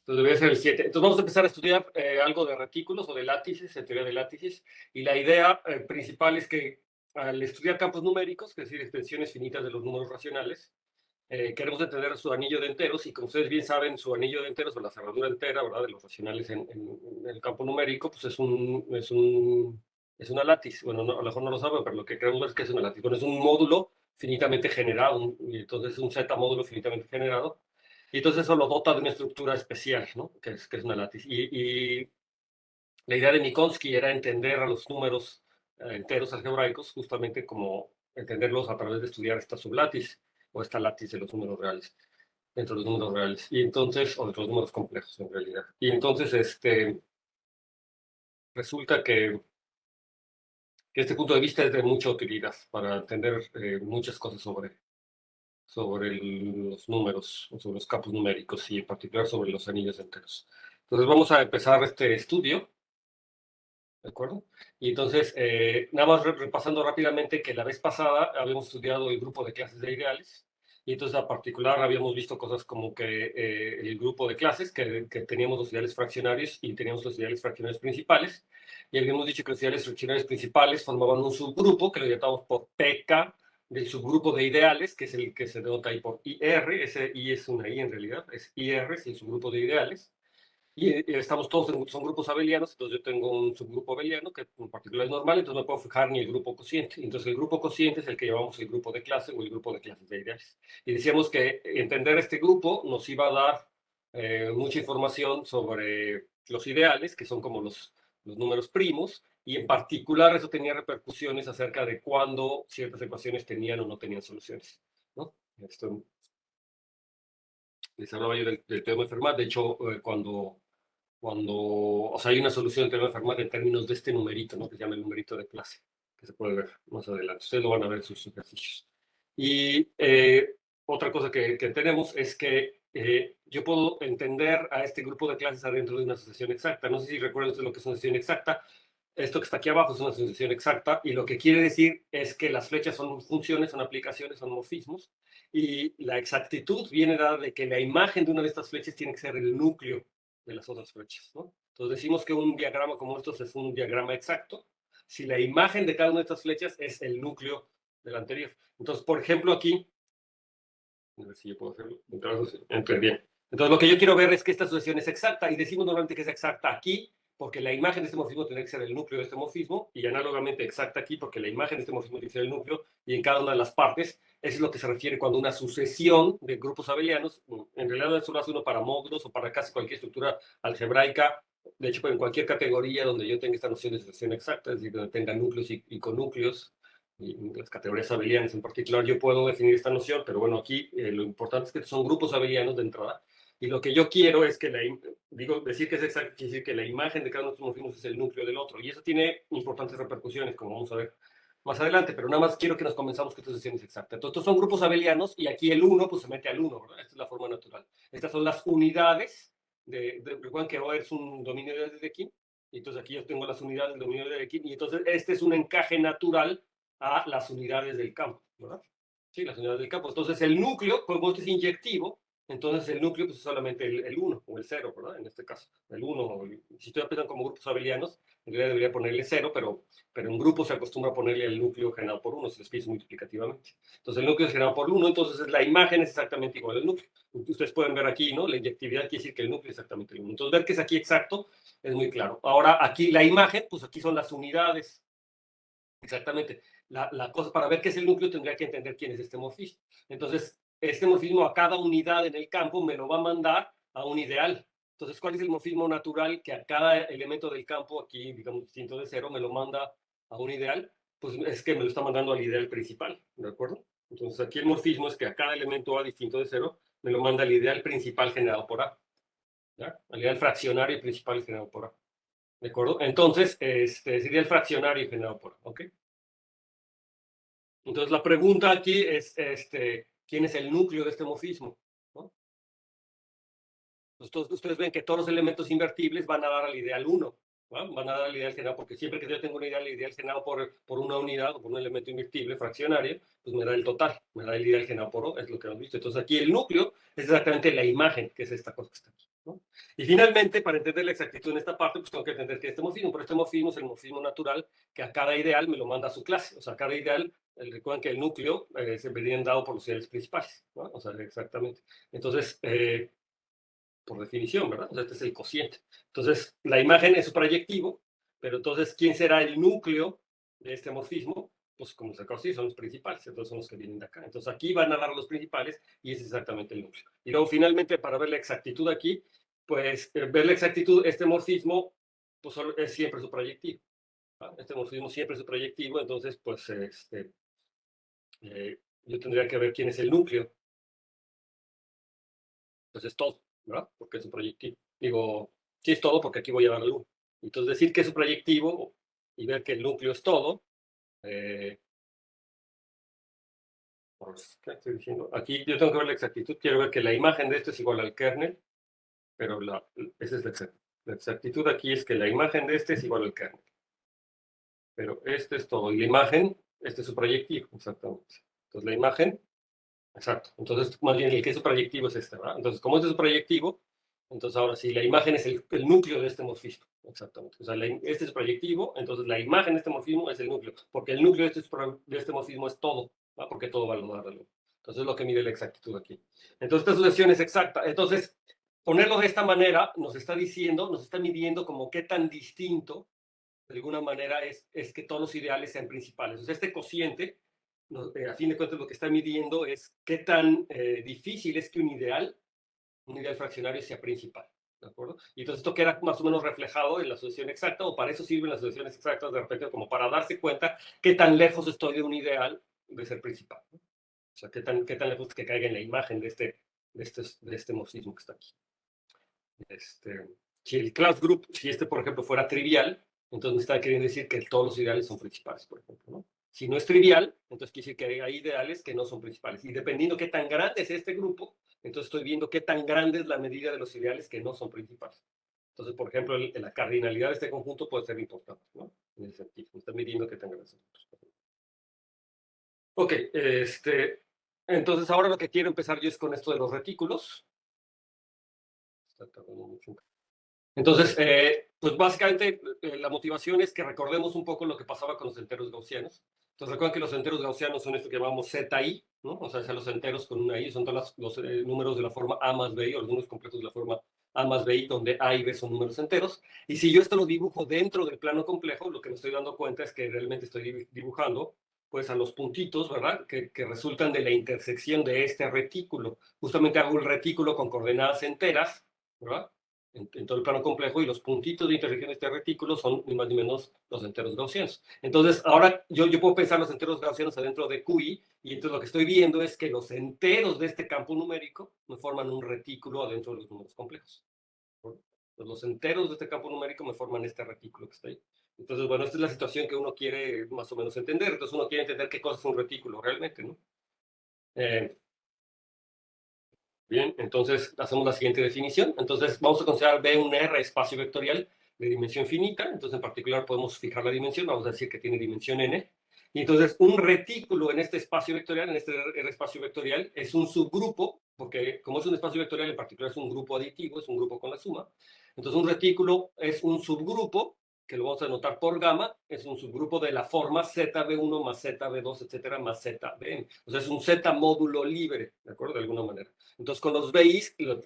Entonces debería ser el 7. Entonces vamos a empezar a estudiar algo de retículos o de látices, en teoría de látices. Y la idea principal es que al estudiar campos numéricos, es decir, extensiones finitas de los números racionales, queremos entender su anillo de enteros. Y como ustedes bien saben, su anillo de enteros o la cerradura entera, ¿verdad?, de los racionales en el campo numérico, pues es una látice. Bueno, no, a lo mejor no lo saben, pero lo que queremos ver es que es una látice. Bueno, es un módulo finitamente generado, y entonces es un Z módulo finitamente generado. Y entonces eso lo dota de una estructura especial, ¿no? Que es una látice. Y la idea de Minkowski era entender a los números enteros algebraicos, justamente como entenderlos a través de estudiar esta sublátice o esta látice de los números reales, dentro de los números reales. Y entonces, o de los números complejos en realidad. Y entonces, resulta que este punto de vista es de mucha utilidad para entender muchas cosas sobre los números, o sobre los campos numéricos y en particular sobre los anillos enteros. Entonces vamos a empezar este estudio, ¿de acuerdo? Y entonces, nada más repasando rápidamente que la vez pasada habíamos estudiado el grupo de clases de ideales, y entonces a particular habíamos visto cosas como que el grupo de clases, que teníamos los ideales fraccionarios y teníamos los ideales fraccionarios principales, y habíamos dicho que los ideales fraccionarios principales formaban un subgrupo que lo llamamos por PK del subgrupo de ideales, que es el que se denota ahí por IR. Ese I es una I en realidad, es IR, es el subgrupo de ideales. Y estamos todos son grupos abelianos. Entonces yo tengo un subgrupo abeliano que en particular es normal, entonces no puedo fijar ni el grupo cociente. Entonces el grupo cociente es el que llamamos el grupo de clase o el grupo de clases de ideales. Y decíamos que entender este grupo nos iba a dar mucha información sobre los ideales, que son como los números primos, y en particular eso tenía repercusiones acerca de cuándo ciertas ecuaciones tenían o no tenían soluciones, ¿no? Esto les hablaba yo del teorema de Fermat. De hecho, o sea, hay una solución del teorema de Fermat en términos de este numerito, ¿no?, que se llama el numerito de clase, que se puede ver más adelante. Ustedes lo van a ver en sus ejercicios. Y otra cosa que tenemos es que yo puedo entender a este grupo de clases adentro de una asociación exacta. No sé si recuerdan ustedes lo que es una asociación exacta. Esto que está aquí abajo es una asociación exacta, y lo que quiere decir es que las flechas son funciones, son aplicaciones, son morfismos, y la exactitud viene dada de que la imagen de una de estas flechas tiene que ser el núcleo de las otras flechas, ¿no? Entonces decimos que un diagrama como estos es un diagrama exacto si la imagen de cada una de estas flechas es el núcleo del anterior. Entonces, por ejemplo, aquí, a ver si yo puedo hacerlo, entre bien. Entonces, lo que yo quiero ver es que esta asociación es exacta, y decimos normalmente que es exacta aquí, porque la imagen de este morfismo tiene que ser el núcleo de este morfismo, y análogamente exacta aquí, porque la imagen de este morfismo tiene que ser el núcleo, y en cada una de las partes. Eso es lo que se refiere cuando una sucesión de grupos abelianos, en realidad no solo hace uno para módulos o para casi cualquier estructura algebraica. De hecho, en cualquier categoría donde yo tenga esta noción de sucesión exacta, es decir, donde tenga núcleos y conúcleos, y las categorías abelianas en particular, yo puedo definir esta noción. Pero bueno, aquí lo importante es que son grupos abelianos de entrada, y lo que yo quiero es que decir que es exacto quiere decir que la imagen de cada uno de estos morfismos es el núcleo del otro, y eso tiene importantes repercusiones, como vamos a ver más adelante. Pero nada más quiero que nos comenzamos que esta sucesión es exacta. Entonces, estos son grupos abelianos, y aquí el 1 pues se mete al 1, ¿verdad? Esta es la forma natural. Estas son las unidades recuerden que O es un dominio de Dedekind, y entonces aquí yo tengo las unidades del dominio de Dedekind, y entonces este es un encaje natural a las unidades del campo, ¿verdad? Sí, las unidades del campo. Entonces el núcleo, como este es inyectivo, entonces el núcleo pues, es solamente el 1 o el 0, ¿verdad? En este caso, el 1. Si estoy aplicando como grupos abelianos, en realidad debería ponerle 0, pero en grupo se acostumbra a ponerle el núcleo generado por 1, se les pide multiplicativamente. Entonces el núcleo es generado por 1, entonces la imagen es exactamente igual al núcleo. Ustedes pueden ver aquí, ¿no? La inyectividad quiere decir que el núcleo es exactamente el 1. Entonces ver que es aquí exacto es muy claro. Ahora aquí la imagen, pues aquí son las unidades. Exactamente. La cosa, para ver qué es el núcleo, tendría que entender quién es este morfismo. Entonces, este morfismo a cada unidad en el campo me lo va a mandar a un ideal. Entonces, ¿cuál es el morfismo natural que a cada elemento del campo, aquí, digamos, distinto de 0, me lo manda a un ideal? Pues es que me lo está mandando al ideal principal, ¿de acuerdo? Entonces, aquí el morfismo es que a cada elemento A distinto de 0, me lo manda al ideal principal generado por A, ¿ya? Al ideal fraccionario principal generado por A, ¿de acuerdo? Entonces, sería el fraccionario generado por A, ¿ok? Entonces, la pregunta aquí es, ¿quién es el núcleo de este morfismo? ¿No? Ustedes ven que todos los elementos invertibles van a dar al ideal 1, ¿no? Van a dar al ideal generado, porque siempre que yo tengo un ideal generado por una unidad o por un elemento invertible fraccionario, pues me da el total, me da el ideal generado por O, es lo que hemos visto. Entonces, aquí el núcleo es exactamente la imagen, que es esta cosa que está aquí. ¿no? Y finalmente, para entender la exactitud en esta parte, pues tengo que entender que este morfismo, pero este morfismo es el morfismo natural que a cada ideal me lo manda a su clase. O sea, cada ideal, recuerden que el núcleo se vería dado por los ideales principales, ¿no? O sea, exactamente. Entonces, por definición, ¿verdad? O sea, este es el cociente. Entonces, la imagen es su proyectivo, pero entonces, ¿quién será el núcleo de este morfismo? Pues como se acaba de decir, son los principales, entonces son los que vienen de acá. Entonces, aquí van a dar los principales y ese es exactamente el núcleo. Y luego, finalmente, para ver la exactitud aquí, pues ver la exactitud, este morfismo, pues es siempre su proyectivo. ¿Va? Este morfismo siempre es su proyectivo, entonces, pues, yo tendría que ver quién es el núcleo. Pues es todo, ¿verdad? Porque es un proyectivo. Digo, sí es todo porque aquí voy a dar la luz. Entonces, decir que es un proyectivo y ver que el núcleo es todo, eh, pues, ¿qué estoy diciendo? Aquí yo tengo que ver la exactitud, quiero ver que la imagen de esto es igual al kernel, pero esa es la exactitud. La exactitud aquí es que la imagen de este es igual al kernel, pero este es todo. Y la imagen, este es su proyectivo, exactamente. Entonces, la imagen. Exacto. Entonces, más bien el que es su proyectivo es este, ¿verdad? Entonces, como este es su proyectivo, entonces ahora sí, la imagen es el núcleo de este morfismo. Exactamente. O sea, este es su proyectivo, entonces la imagen de este morfismo es el núcleo, porque el núcleo de este morfismo es todo, ¿va? Porque todo va a lo largo. Entonces, es lo que mide la exactitud aquí. Entonces, esta sucesión es exacta. Entonces, ponerlo de esta manera nos está diciendo, nos está midiendo como qué tan distinto, de alguna manera, es que todos los ideales sean principales. O sea, este cociente a fin de cuentas lo que está midiendo es qué tan difícil es que un ideal fraccionario sea principal. ¿De acuerdo? Y entonces esto queda más o menos reflejado en la asociación exacta, o para eso sirven las asociaciones exactas de repente, como para darse cuenta qué tan lejos estoy de un ideal de ser principal. ¿No? O sea, qué tan lejos que caiga en la imagen de este morfismo que está aquí. Si el class group, si este, por ejemplo, fuera trivial, entonces me está queriendo decir que todos los ideales son principales, por ejemplo, ¿no? Si no es trivial, entonces quiere decir que hay ideales que no son principales. Y dependiendo qué tan grande es este grupo, entonces estoy viendo qué tan grande es la medida de los ideales que no son principales. Entonces, por ejemplo, la cardinalidad de este conjunto puede ser importante, ¿no? En ese sentido. Está midiendo qué tan grande es. Ok, entonces ahora lo que quiero empezar yo es con esto de los retículos. Está tardando mucho. Entonces, pues básicamente la motivación es que recordemos un poco lo que pasaba con los enteros gaussianos. Entonces, recuerden que los enteros gaussianos son esto que llamamos ZI, ¿no? O sea, los enteros con una I, son todos los números de la forma A más B, o los números completos de la forma A más B, donde A y B son números enteros. Y si yo esto lo dibujo dentro del plano complejo, lo que me estoy dando cuenta es que realmente estoy dibujando pues a los puntitos, ¿verdad? Que resultan de la intersección de este retículo. Justamente hago un retículo con coordenadas enteras, ¿verdad? En todo el plano complejo, y los puntitos de intersección de este retículo son ni más ni menos los enteros gaussianos. Entonces, ahora yo puedo pensar los enteros gaussianos adentro de QI, y entonces lo que estoy viendo es que los enteros de este campo numérico me forman un retículo adentro de los números complejos. Entonces, los enteros de este campo numérico me forman este retículo que está ahí. Entonces, bueno, esta es la situación que uno quiere más o menos entender. Entonces, uno quiere entender qué cosa es un retículo realmente, ¿no? Eh, Bien, entonces hacemos la siguiente definición. Entonces vamos a considerar B un R espacio vectorial de dimensión finita. Entonces en particular podemos fijar la dimensión. Vamos a decir que tiene dimensión n. Y entonces un retículo en este espacio vectorial, en este R espacio vectorial, es un subgrupo, porque como es un espacio vectorial, en particular es un grupo aditivo, es un grupo con la suma. Entonces un retículo es un subgrupo, que lo vamos a anotar por gamma, es un subgrupo de la forma ZB1 más ZB2, etcétera, más ZBn. O sea, es un Z módulo libre, ¿de acuerdo? De alguna manera. Entonces, con los BIs, yo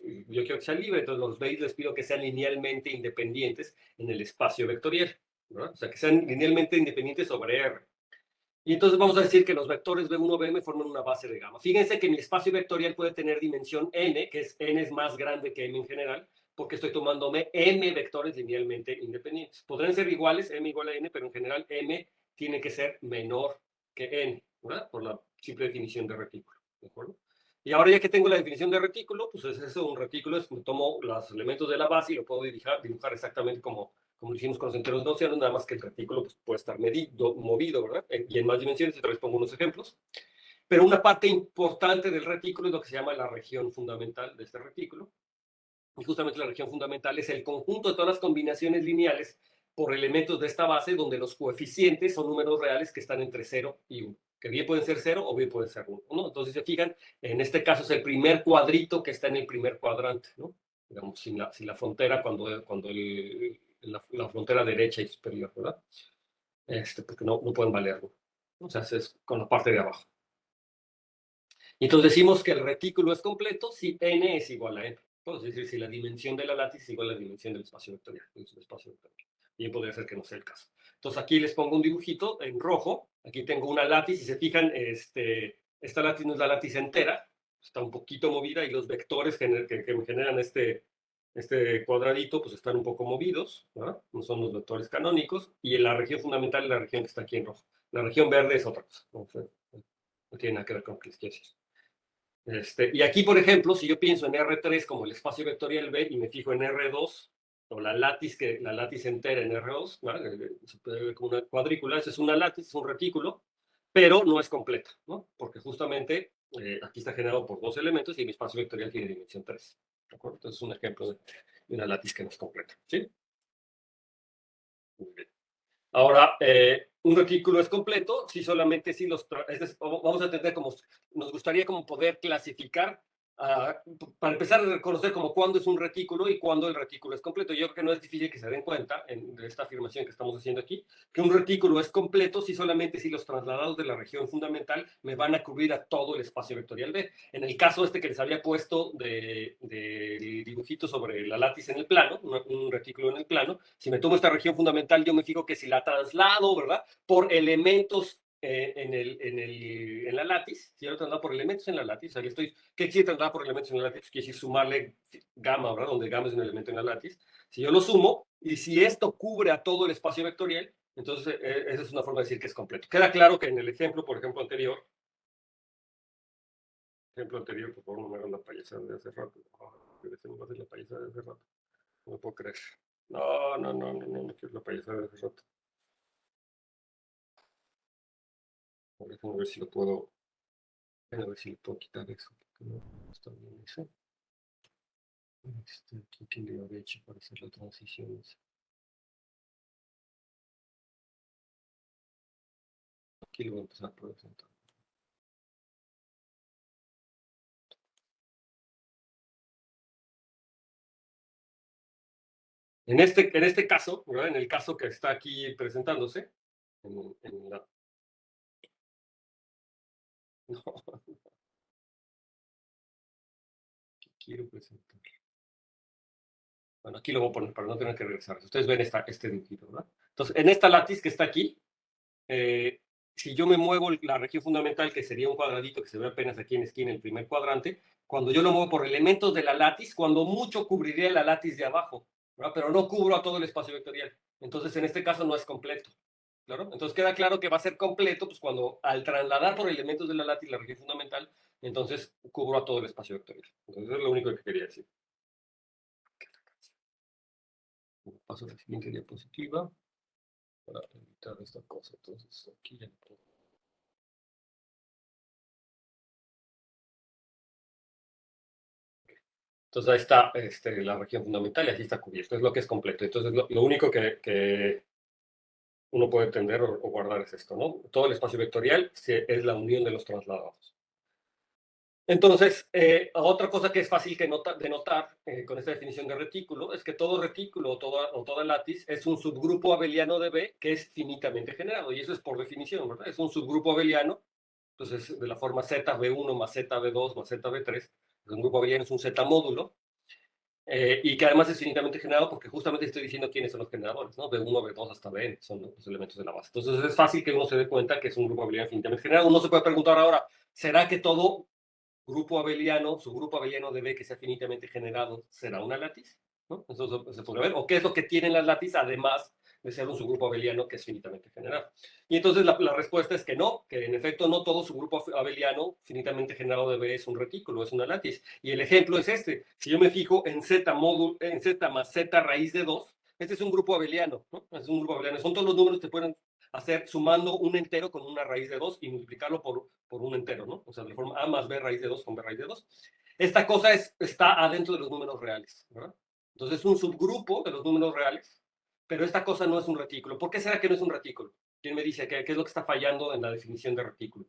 quiero que sea libre, entonces los BIs les pido que sean linealmente independientes en el espacio vectorial, ¿verdad? O sea, que sean linealmente independientes sobre R. Y entonces vamos a decir que los vectores B1, Bm forman una base de gamma. Fíjense que mi espacio vectorial puede tener dimensión n, que es n es más grande que m en general, porque estoy tomándome m vectores linealmente independientes. Podrán ser iguales, m igual a n, pero en general m tiene que ser menor que n, ¿verdad? Por la simple definición de retículo, ¿de acuerdo? Y ahora ya que tengo la definición de retículo, pues es eso, un retículo es tomo los elementos de la base y lo puedo dibujar exactamente como lo hicimos con los enteros gaussianos, nada más que el retículo pues, puede estar movido, ¿verdad? Y en más dimensiones, y otra vez pongo unos ejemplos. Pero una parte importante del retículo es lo que se llama la región fundamental de este retículo. Y justamente la región fundamental es el conjunto de todas las combinaciones lineales por elementos de esta base, donde los coeficientes son números reales que están entre 0 y 1, que bien pueden ser 0 o bien pueden ser 1, ¿no? Entonces, se fijan, en este caso es el primer cuadrito que está en el primer cuadrante, ¿no? digamos, sin la frontera, cuando la frontera derecha y superior, ¿verdad? Porque no pueden valerlo. O sea, es con la parte de abajo. Y entonces decimos que el retículo es completo si n es igual a n. Es decir, si la dimensión de la látiz es igual a la dimensión del espacio vectorial. Bien podría ser que no sea el caso. Entonces aquí les pongo un dibujito en rojo. Aquí tengo una látiz. Si se fijan, esta látiz no es la látiz entera. Está un poquito movida y los vectores que me generan este cuadradito pues están un poco movidos, ¿verdad? No son los vectores canónicos. Y en la región fundamental es la región que está aquí en rojo. La región verde es otra cosa. No tiene nada que ver con lo que les quiero decir. Y aquí, por ejemplo, si yo pienso en R3 como el espacio vectorial B y me fijo en R2, o la látiz entera en R2, ¿vale? Se puede ver como una cuadrícula, esa es una látiz, es un retículo, pero no es completa, ¿no? Porque justamente aquí está generado por dos elementos y mi espacio vectorial tiene dimensión 3. ¿De acuerdo? Entonces es un ejemplo de una látiz que no es completa. ¿Sí? Muy bien. Ahora, un retículo es completo si solamente si vamos a entender como nos gustaría como poder clasificar, para empezar a reconocer como cuándo es un retículo y cuándo el retículo es completo. Yo creo que no es difícil que se den cuenta en esta afirmación que estamos haciendo aquí, que un retículo es completo si solamente si los trasladados de la región fundamental me van a cubrir a todo el espacio vectorial B. En el caso que les había puesto de dibujito sobre la látiz en el plano, un retículo en el plano, si me tomo esta región fundamental, yo me fijo que si la traslado, ¿verdad? Por elementos en la látiz, si yo lo traslado por elementos en la látiz, o sea, ¿qué quiere trasladar por elementos en la látiz? Pues quiere decir sumarle gamma, ¿verdad? Donde gamma es un elemento en la látiz. Si yo lo sumo, y si esto cubre a todo el espacio vectorial, entonces esa es una forma de decir que es completo. Queda claro que en el ejemplo, por ejemplo, anterior, por favor, no me hagan la payasada de hace rato. No la payasada de hace rato. No me puedo creer. No quiero la payasada de hace rato. Déjame ver si lo puedo. A ver si le puedo quitar eso. No está bien eso. Aquí que le había hecho para hacer la transición. Aquí lo voy a empezar por presentar. En este caso, ¿verdad? En el caso que está aquí presentándose, en la... No, quiero presentar. Bueno, aquí lo voy a poner para no tener que regresar. Ustedes ven este dibujito, ¿verdad? Entonces, en esta látiz que está aquí, si yo me muevo la región fundamental, que sería un cuadradito que se ve apenas aquí en esquina, en el primer cuadrante, cuando yo lo muevo por elementos de la látiz, cuando mucho cubriría la látiz de abajo, ¿verdad? Pero no cubro a todo el espacio vectorial. Entonces, en este caso no es completo. ¿Claro? Entonces queda claro que va a ser completo pues, cuando al trasladar por elementos de la látiz la región fundamental, entonces cubro a todo el espacio vectorial. Entonces es lo único que quería decir. Paso a la siguiente diapositiva para evitar esta cosa. Entonces aquí ya puedo. Entonces ahí está la región fundamental y así está cubierto. Es lo que es completo. Entonces lo único que uno puede entender o guardar es esto, ¿no? Todo el espacio vectorial es la unión de los trasladados. Entonces, otra cosa que es fácil de notar con esta definición de retículo es que todo retículo o toda látiz es un subgrupo abeliano de B que es finitamente generado. Y eso es por definición, ¿verdad? Es un subgrupo abeliano. Entonces, de la forma ZB1 más ZB2 más ZB3, un grupo abeliano es un Z módulo. Y que además es finitamente generado porque justamente estoy diciendo quiénes son los generadores, ¿no? B1, B2 hasta Bn son los elementos de la base. Entonces es fácil que uno se dé cuenta que es un grupo abeliano finitamente generado. Uno se puede preguntar ahora, ¿será que todo grupo abeliano, su grupo abeliano de B que sea finitamente generado, será una látiz? ¿No? Eso se puede ver. ¿O qué es lo que tienen las látices además de ser un subgrupo abeliano que es finitamente generado? Y entonces la respuesta es que no, que en efecto no todo subgrupo abeliano finitamente generado de B es un retículo, es una látiz. Y el ejemplo es este. Si yo me fijo en Z, en Z más Z raíz de 2, este es un grupo abeliano, ¿no? Es un grupo abeliano. Son todos los números que pueden hacer sumando un entero con una raíz de 2 y multiplicarlo por un entero, ¿no? O sea, de forma A más B raíz de 2 con B raíz de 2. Esta cosa está adentro de los números reales, ¿verdad? Entonces es un subgrupo de los números reales, pero esta cosa no es un retículo. ¿Por qué será que no es un retículo? ¿Quién me dice qué es lo que está fallando en la definición de retículo?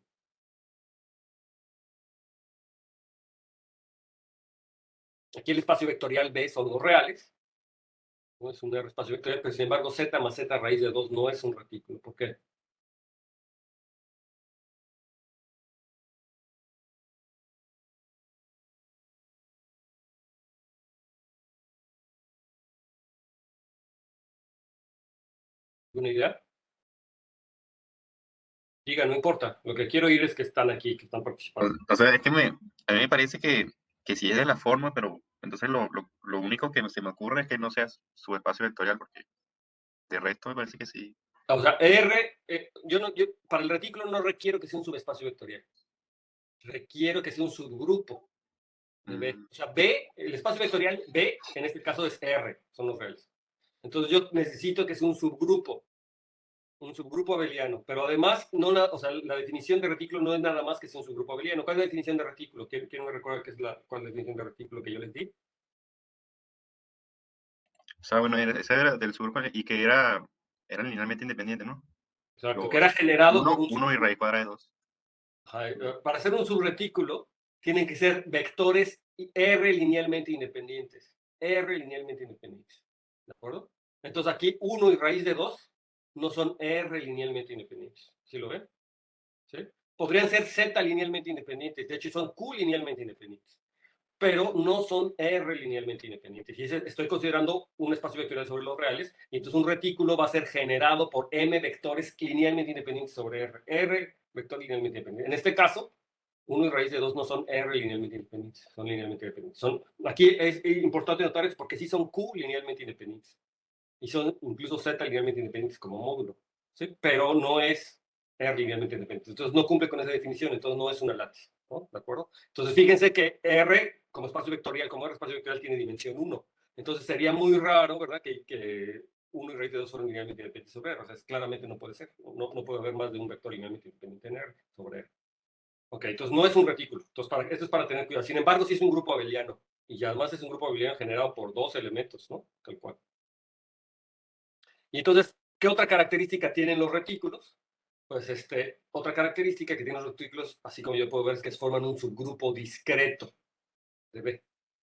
Aquí el espacio vectorial B son los reales, no es un R espacio vectorial, pero sin embargo Z más Z raíz de 2 no es un retículo. ¿Por qué? ¿Una idea? Diga, no importa. Lo que quiero oír es que están aquí, que están participando. O sea, es que a mí me parece que sí es de la forma, pero entonces lo único que se me ocurre es que no sea su espacio vectorial, porque de resto me parece que sí. O sea, R, yo para el retículo no requiero que sea un subespacio vectorial. Requiero que sea un subgrupo de B. Mm, O sea, B, el espacio vectorial B, en este caso es R, son los reales. Entonces yo necesito que sea un subgrupo abeliano. Pero además, no, o sea, la definición de retículo no es nada más que sea un subgrupo abeliano. ¿Cuál es la definición de retículo? ¿Quién me recuerda cuál es la definición de retículo que yo les di? o sea, bueno, ese era del subgrupo y que era linealmente independiente, ¿no? Exacto, que era Los generado por uno un uno y subgrupo. raíz cuadrada de 2. Para hacer un subretículo, tienen que ser vectores R linealmente independientes. R linealmente independientes. ¿De acuerdo? Entonces aquí 1 y raíz de 2 no son R linealmente independientes. ¿Sí lo ven? ¿Sí? Podrían ser Z linealmente independientes. De hecho, son Q linealmente independientes. Pero no son R linealmente independientes. Y estoy considerando un espacio vectorial sobre los reales, y entonces un retículo va a ser generado por M vectores linealmente independientes sobre R. R vector linealmente independiente. En este caso, 1 y raíz de 2 no son R linealmente independientes, son linealmente independientes. Aquí es importante notar eso porque sí son Q linealmente independientes. Y son incluso Z linealmente independientes como módulo. ¿Sí? Pero no es R linealmente independiente. Entonces no cumple con esa definición, entonces no es una látiz. ¿No? ¿De acuerdo? Entonces fíjense que R como espacio vectorial, como R espacio vectorial tiene dimensión 1. Entonces sería muy raro, ¿verdad? Que 1 y raíz de 2 fueran linealmente independientes sobre R. O sea, claramente no puede ser. No puede haber más de un vector linealmente independiente en R sobre R. Ok, entonces no es un retículo. Entonces esto es para tener cuidado. Sin embargo, sí es un grupo abeliano. Y además es un grupo abeliano generado por dos elementos, ¿no? Tal cual. Y entonces, ¿qué otra característica tienen los retículos? Pues otra característica que tienen los retículos, así como yo puedo ver, es que forman un subgrupo discreto de B.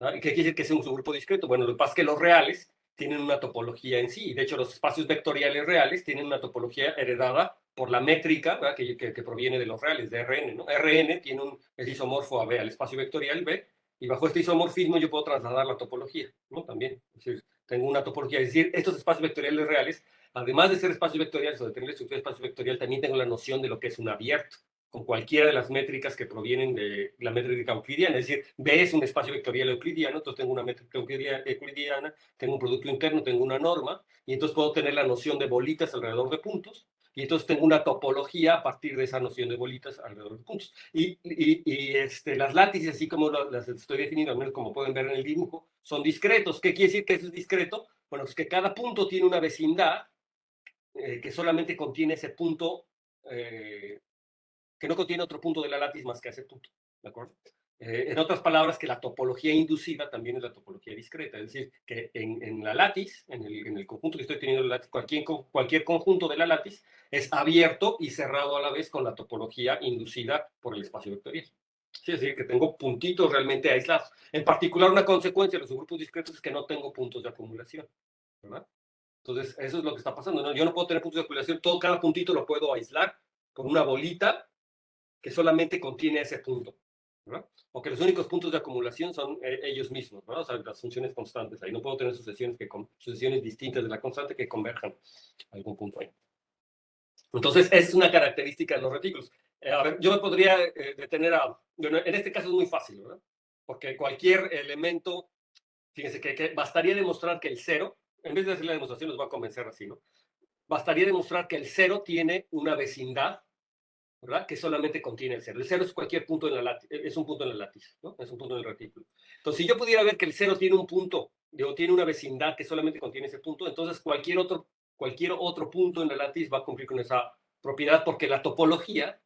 ¿Ah? ¿Y qué quiere decir que sea un subgrupo discreto? Bueno, lo que pasa es que los reales tienen una topología en sí. De hecho, los espacios vectoriales reales tienen una topología heredada por la métrica que proviene de los reales, de Rn. ¿No? Rn tiene es isomorfo a B, al espacio vectorial B, y bajo este isomorfismo yo puedo trasladar la topología, ¿no? También. Es decir, tengo una topología. Es decir, estos espacios vectoriales reales, además de ser espacios vectoriales o de tener la estructura de espacio vectorial, también tengo la noción de lo que es un abierto con cualquiera de las métricas que provienen de la métrica euclidiana. Es decir, B es un espacio vectorial euclidiano, entonces tengo una métrica euclidiana, tengo un producto interno, tengo una norma, y entonces puedo tener la noción de bolitas alrededor de puntos, y entonces tengo una topología a partir de esa noción de bolitas alrededor de puntos. Las látices, así como las estoy definiendo, al menos como pueden ver en el dibujo, son discretos. ¿Qué quiere decir que eso es discreto? Bueno, es que cada punto tiene una vecindad que solamente contiene ese punto que no contiene otro punto de la látiz más que ese punto. ¿De acuerdo? En otras palabras, que la topología inducida también es la topología discreta, es decir, que en la látiz, en el conjunto que estoy teniendo, cualquier conjunto de la látiz es abierto y cerrado a la vez con la topología inducida por el espacio vectorial. Sí, es decir, que tengo puntitos realmente aislados. En particular, una consecuencia de los subgrupos discretos es que no tengo puntos de acumulación, ¿verdad? Entonces, eso es lo que está pasando, ¿no? Yo no puedo tener puntos de acumulación, cada puntito lo puedo aislar con una bolita que solamente contiene ese punto, ¿verdad? O que los únicos puntos de acumulación son ellos mismos, ¿verdad? O sea, las funciones constantes. Ahí no puedo tener sucesiones distintas de la constante que converjan a algún punto ahí. Entonces, esa es una característica de los retículos. A ver, yo me podría detener bueno, en este caso es muy fácil, ¿verdad? Porque cualquier elemento, fíjense que bastaría demostrar que el cero, en vez de hacer la demostración, los voy a convencer así, ¿no? Bastaría demostrar que el cero tiene una vecindad, ¿verdad? Que solamente contiene el cero. El cero es cualquier punto en la látiz, es un punto en la látiz, ¿no? Es un punto en el retículo. Entonces, si yo pudiera ver que el cero tiene un punto, digo, tiene una vecindad que solamente contiene ese punto, entonces cualquier otro punto en la látiz va a cumplir con esa propiedad porque la topología,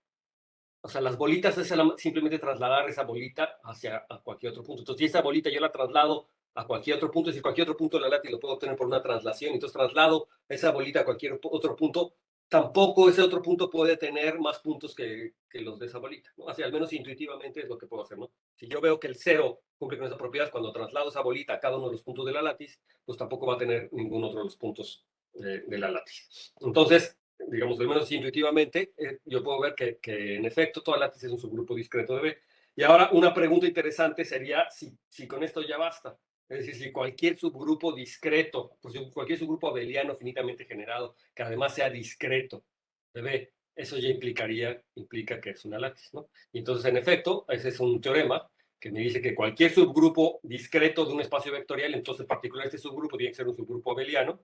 o sea, las bolitas es simplemente trasladar esa bolita hacia a cualquier otro punto. Entonces, si esa bolita yo la traslado a cualquier otro punto, si cualquier otro punto de la látiz lo puedo obtener por una traslación, entonces traslado esa bolita a cualquier otro punto, tampoco ese otro punto puede tener más puntos que los de esa bolita, ¿no? Así, al menos intuitivamente es lo que puedo hacer, ¿no? Si yo veo que el cero cumple con esa propiedad, cuando traslado esa bolita a cada uno de los puntos de la látiz, pues tampoco va a tener ningún otro de los puntos de la látiz. Entonces, digamos, al menos intuitivamente, yo puedo ver que en efecto toda látiz es un subgrupo discreto de B. Y ahora una pregunta interesante sería si con esto ya basta. Es decir, si cualquier subgrupo discreto, pues cualquier subgrupo abeliano finitamente generado, que además sea discreto de B, eso ya implica que es una látiz, ¿no? Y entonces, en efecto, ese es un teorema que me dice que cualquier subgrupo discreto de un espacio vectorial, entonces en particular este subgrupo tiene que ser un subgrupo abeliano,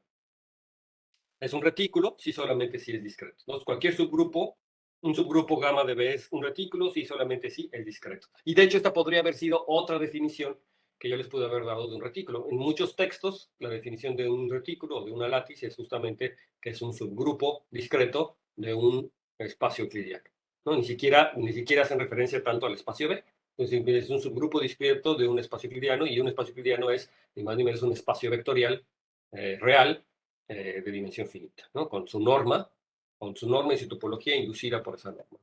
es un retículo si solamente si es discreto. Entonces, cualquier subgrupo, un subgrupo gamma de B es un retículo si solamente si es discreto. Y de hecho, esta podría haber sido otra definición que yo les pude haber dado de un retículo. En muchos textos, la definición de un retículo o de una látiz es justamente que es un subgrupo discreto de un espacio euclidiano, ¿no? Ni siquiera hacen referencia tanto al espacio B. Entonces, es un subgrupo discreto de un espacio euclidiano, y un espacio euclidiano es, ni más ni menos, un espacio vectorial real de dimensión finita, ¿no? Con su norma y su topología inducida por esa norma.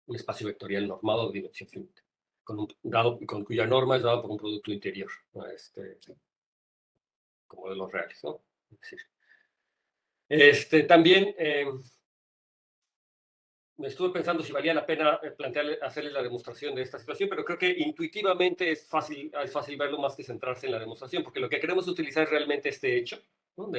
Un espacio vectorial normado de dimensión finita, con cuya norma es dado por un producto interior, ¿no? Como de los reales, ¿no? Es decir, también me estuve pensando si valía la pena hacerles la demostración de esta situación, pero creo que intuitivamente es fácil verlo más que centrarse en la demostración, porque lo que queremos utilizar es realmente este hecho, ¿no?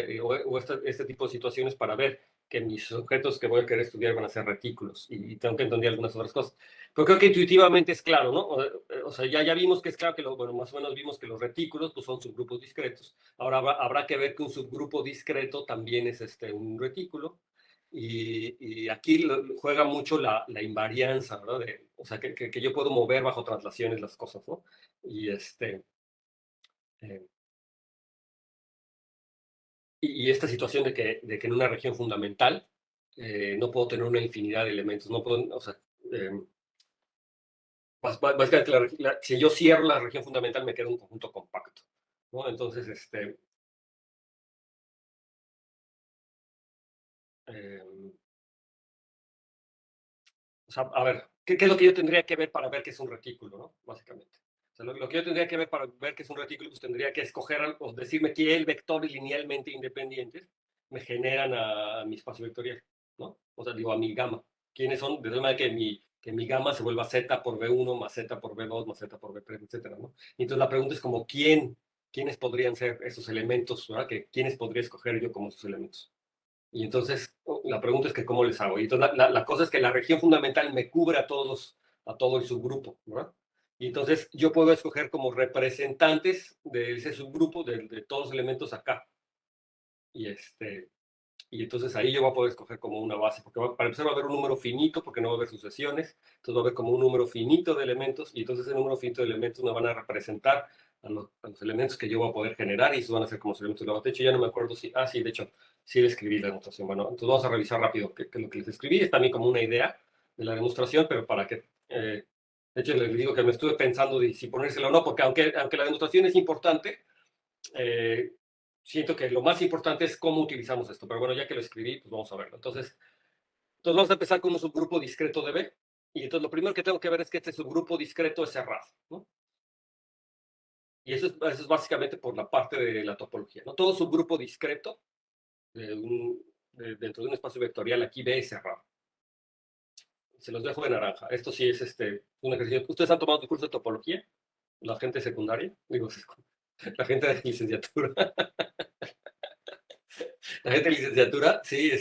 O este tipo de situaciones para ver que mis objetos que voy a querer estudiar van a ser retículos, y tengo que entender algunas otras cosas. Pero creo que intuitivamente es claro, ¿no? O sea, ya vimos que es claro que, bueno, más o menos vimos que los retículos pues, son subgrupos discretos. Ahora habrá que ver que un subgrupo discreto también es un retículo. Y aquí juega mucho la invarianza, ¿verdad? O sea, que yo puedo mover bajo traslaciones las cosas, ¿no? Y, eh, y esta situación de que en una región fundamental no puedo tener una infinidad de elementos, no puedo, o sea, eh, básicamente si yo cierro la región fundamental me queda un conjunto compacto, ¿no? Entonces, eh, o sea, a ver, ¿qué es lo que yo tendría que ver para ver que es un retículo, ¿no? Básicamente. O sea, lo que yo tendría que ver para ver que es un retículo, pues tendría que escoger o decirme qué vectores linealmente independientes me generan a mi espacio vectorial, ¿no? O sea, digo, a mi gamma. ¿Quiénes son? De tal manera que mi gamma se vuelva z por b1 más z por b2 más z por b3, etcétera, ¿no? Y entonces la pregunta es como, ¿quiénes podrían ser esos elementos, ¿verdad? ¿Quiénes podría escoger yo como esos elementos? Y entonces la pregunta es que cómo les hago. Y entonces la cosa es que la región fundamental me cubre a todo el subgrupo, ¿verdad? Y entonces yo puedo escoger como representantes de ese subgrupo, de todos los elementos acá. Y, y entonces ahí yo voy a poder escoger como una base, porque para empezar va a haber un número finito, porque no va a haber sucesiones, entonces va a haber como un número finito de elementos, y entonces ese número finito de elementos me van a representar a los elementos que yo voy a poder generar, y esos van a ser como los elementos de la. De hecho, ya no me acuerdo sí, de hecho, sí le escribí la demostración. Bueno, entonces vamos a revisar rápido qué es lo que les escribí. Es también como una idea de la demostración, pero para que, de hecho, les digo que me estuve pensando de si ponérselo o no, porque aunque la demostración es importante, eh, siento que lo más importante es cómo utilizamos esto. Pero bueno, ya que lo escribí, pues vamos a verlo. Entonces vamos a empezar con un subgrupo discreto de B. Y entonces lo primero que tengo que ver es que este subgrupo discreto es cerrado, ¿no? Y eso es básicamente por la parte de la topología, ¿no? Todo subgrupo discreto dentro de un espacio vectorial aquí B es cerrado. Se los dejo de naranja. Esto sí es un ejercicio. ¿Ustedes han tomado un curso de topología? La gente secundaria, digo, la gente de licenciatura. La gente de licenciatura, sí,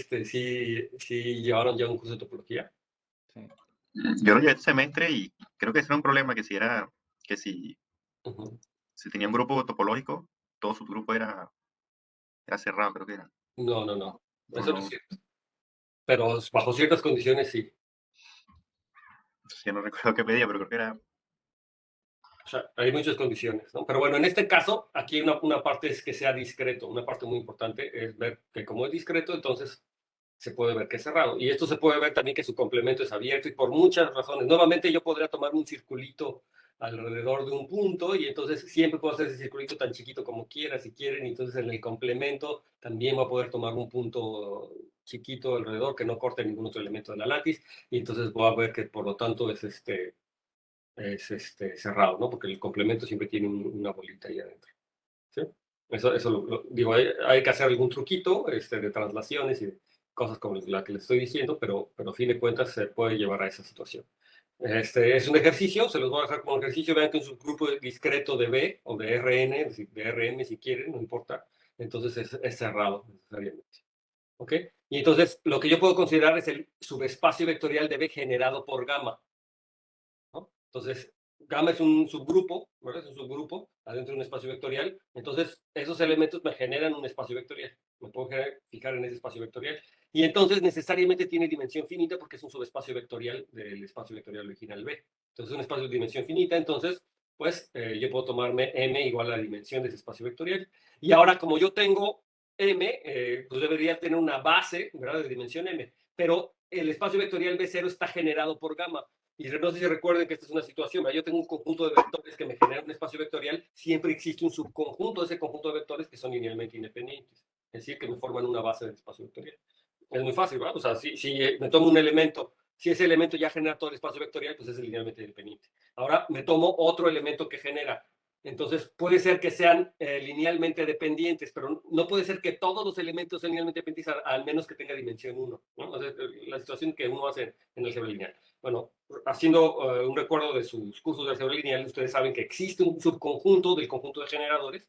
sí llevaron ya un curso de topología. Sí. Yo lo llevé este semestre y creo que ese era un problema, que si Ujú. tenía un grupo topológico, todo su grupo era cerrado, creo que era. No, no, no. O Eso no es no, cierto. Pero bajo ciertas condiciones sí. ya no recuerdo qué pedía, pero creo que era. O sea, hay muchas condiciones, ¿no? Pero bueno, en este caso, aquí una parte es que sea discreto. Una parte muy importante es ver que como es discreto, entonces se puede ver que es cerrado. Y esto se puede ver también que su complemento es abierto y por muchas razones. Nuevamente yo podría tomar un circulito alrededor de un punto y entonces siempre puedo hacer ese circulito tan chiquito como quiera, si quieren. Y entonces en el complemento también va a poder tomar un punto chiquito alrededor que no corte ningún otro elemento de la látiz, y entonces voy a ver que por lo tanto es cerrado, ¿no? Porque el complemento siempre tiene una bolita ahí adentro. ¿Sí? Eso digo, hay que hacer algún truquito de traslaciones y cosas como la que le estoy diciendo, pero a fin de cuentas se puede llevar a esa situación. Es un ejercicio, se los voy a dejar como ejercicio. Vean que un subgrupo discreto de B o de Rn, es decir, de Rm si quieren, no importa. Entonces es cerrado necesariamente. ¿Ok? Y entonces lo que yo puedo considerar es el subespacio vectorial de B generado por gamma, ¿no? Entonces, gamma es un subgrupo, ¿verdad? Es un subgrupo adentro de un espacio vectorial. Entonces, esos elementos me generan un espacio vectorial. Me puedo fijar en ese espacio vectorial. Y entonces, necesariamente tiene dimensión finita porque es un subespacio vectorial del espacio vectorial original B. Entonces, es un espacio de dimensión finita. Entonces, pues, yo puedo tomarme M igual a la dimensión de ese espacio vectorial. Y ahora, como yo tengo M, pues debería tener una base, ¿verdad? De dimensión M. Pero el espacio vectorial B0 está generado por gamma. Y no sé si recuerden que esta es una situación, ¿verdad? Yo tengo un conjunto de vectores que me genera un espacio vectorial, siempre existe un subconjunto de ese conjunto de vectores que son linealmente independientes, es decir, que me forman una base del espacio vectorial. Es muy fácil, ¿verdad? O sea, si me tomo un elemento, si ese elemento ya genera todo el espacio vectorial, pues es linealmente independiente. Ahora me tomo otro elemento que genera. Entonces puede ser que sean linealmente dependientes, pero no puede ser que todos los elementos sean linealmente dependientes, al menos que tenga dimensión 1, ¿no? O sea, la situación que uno hace en el álgebra lineal. Bueno, haciendo un recuerdo de sus cursos de álgebra lineal, ustedes saben que existe un subconjunto del conjunto de generadores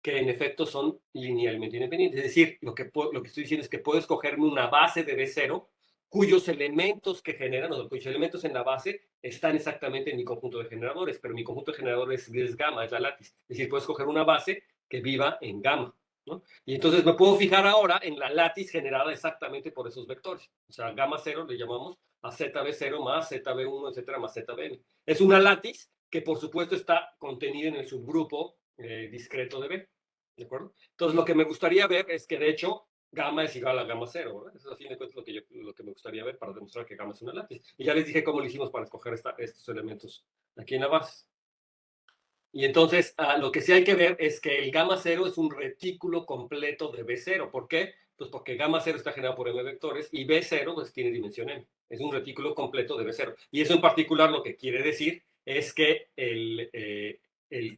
que en efecto son linealmente independientes. Es decir, lo que estoy diciendo es que puedo escogerme una base de B0 cuyos elementos que generan, o cuyos elementos en la base están exactamente en mi conjunto de generadores, pero mi conjunto de generadores es gamma, es la látiz. Es decir, puedo escoger una base que viva en gamma, ¿no? Y entonces me puedo fijar ahora en la látiz generada exactamente por esos vectores. O sea, gamma 0 le llamamos a ZB0 más ZB1, etcétera, más ZBN. Es una látiz que por supuesto está contenida en el subgrupo discreto de B. ¿De acuerdo? Entonces, lo que me gustaría ver es que, de hecho, gamma es igual a gamma cero, ¿verdad? Eso, a fin de cuentas, lo que me gustaría ver para demostrar que gamma es una látiz. Y ya les dije cómo lo hicimos para escoger estos elementos aquí en la base. Y entonces, lo que sí hay que ver es que el gamma cero es un retículo completo de B0. ¿Por qué? Pues porque gamma cero está generado por M vectores y B0 pues tiene dimensión M. Es un retículo completo de B0. Y eso en particular lo que quiere decir es que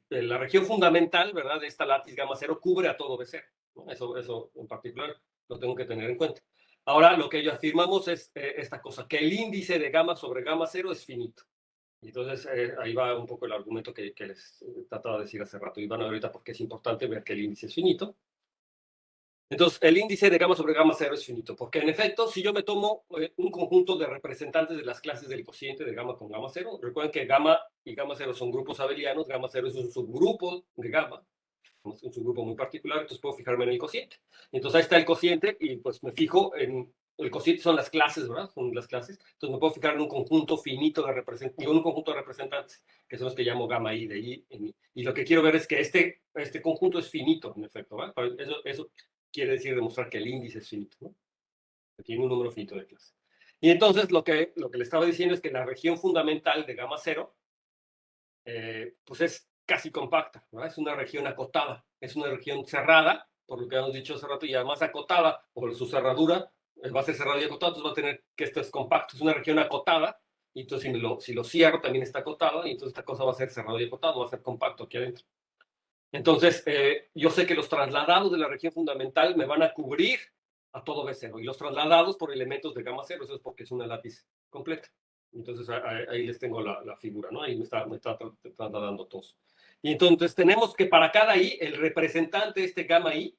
la región fundamental, ¿verdad?, de esta látiz gamma cero cubre a todo B0, ¿no? Eso en particular lo tengo que tener en cuenta. Ahora, lo que yo afirmamos es esta cosa, que el índice de gamma sobre gamma cero es finito. Y entonces ahí va un poco el argumento que les trataba de decir hace rato. Y van a ver ahorita por qué es importante ver que el índice es finito. Entonces, el índice de gamma sobre gamma cero es finito, porque en efecto, si yo me tomo un conjunto de representantes de las clases del cociente de gamma con gamma cero, recuerden que gamma y gamma cero son grupos abelianos, gamma cero es un subgrupo de gamma, un subgrupo muy particular, entonces puedo fijarme en el cociente. Entonces ahí está el cociente y pues me fijo en el cociente, son las clases, ¿verdad? Son las clases. Entonces me puedo fijar en un conjunto finito de representantes, un conjunto de representantes, que son los que llamo gamma i de i en i. Y lo que quiero ver es que este conjunto es finito, en efecto, ¿verdad? Eso quiere decir demostrar que el índice es finito, ¿no? Que tiene un número finito de clases. Y entonces lo que le estaba diciendo es que la región fundamental de gamma cero pues es casi compacta, ¿no? Es una región acotada, es una región cerrada, por lo que hemos dicho hace rato, y además acotada, por su cerradura, va a ser cerrado y acotado, entonces va a tener que esto es compacto, es una región acotada, y entonces si lo cierro también está acotado, y entonces esta cosa va a ser cerrado y acotado, va a ser compacto aquí adentro. Entonces, yo sé que los trasladados de la región fundamental me van a cubrir a todo B0, y los trasladados por elementos de gamma cero, eso es porque es una látiz completa. Entonces, ahí les tengo la figura, ¿no? Ahí me está trasladando todos. Y entonces tenemos que para cada I, el representante, este gamma I,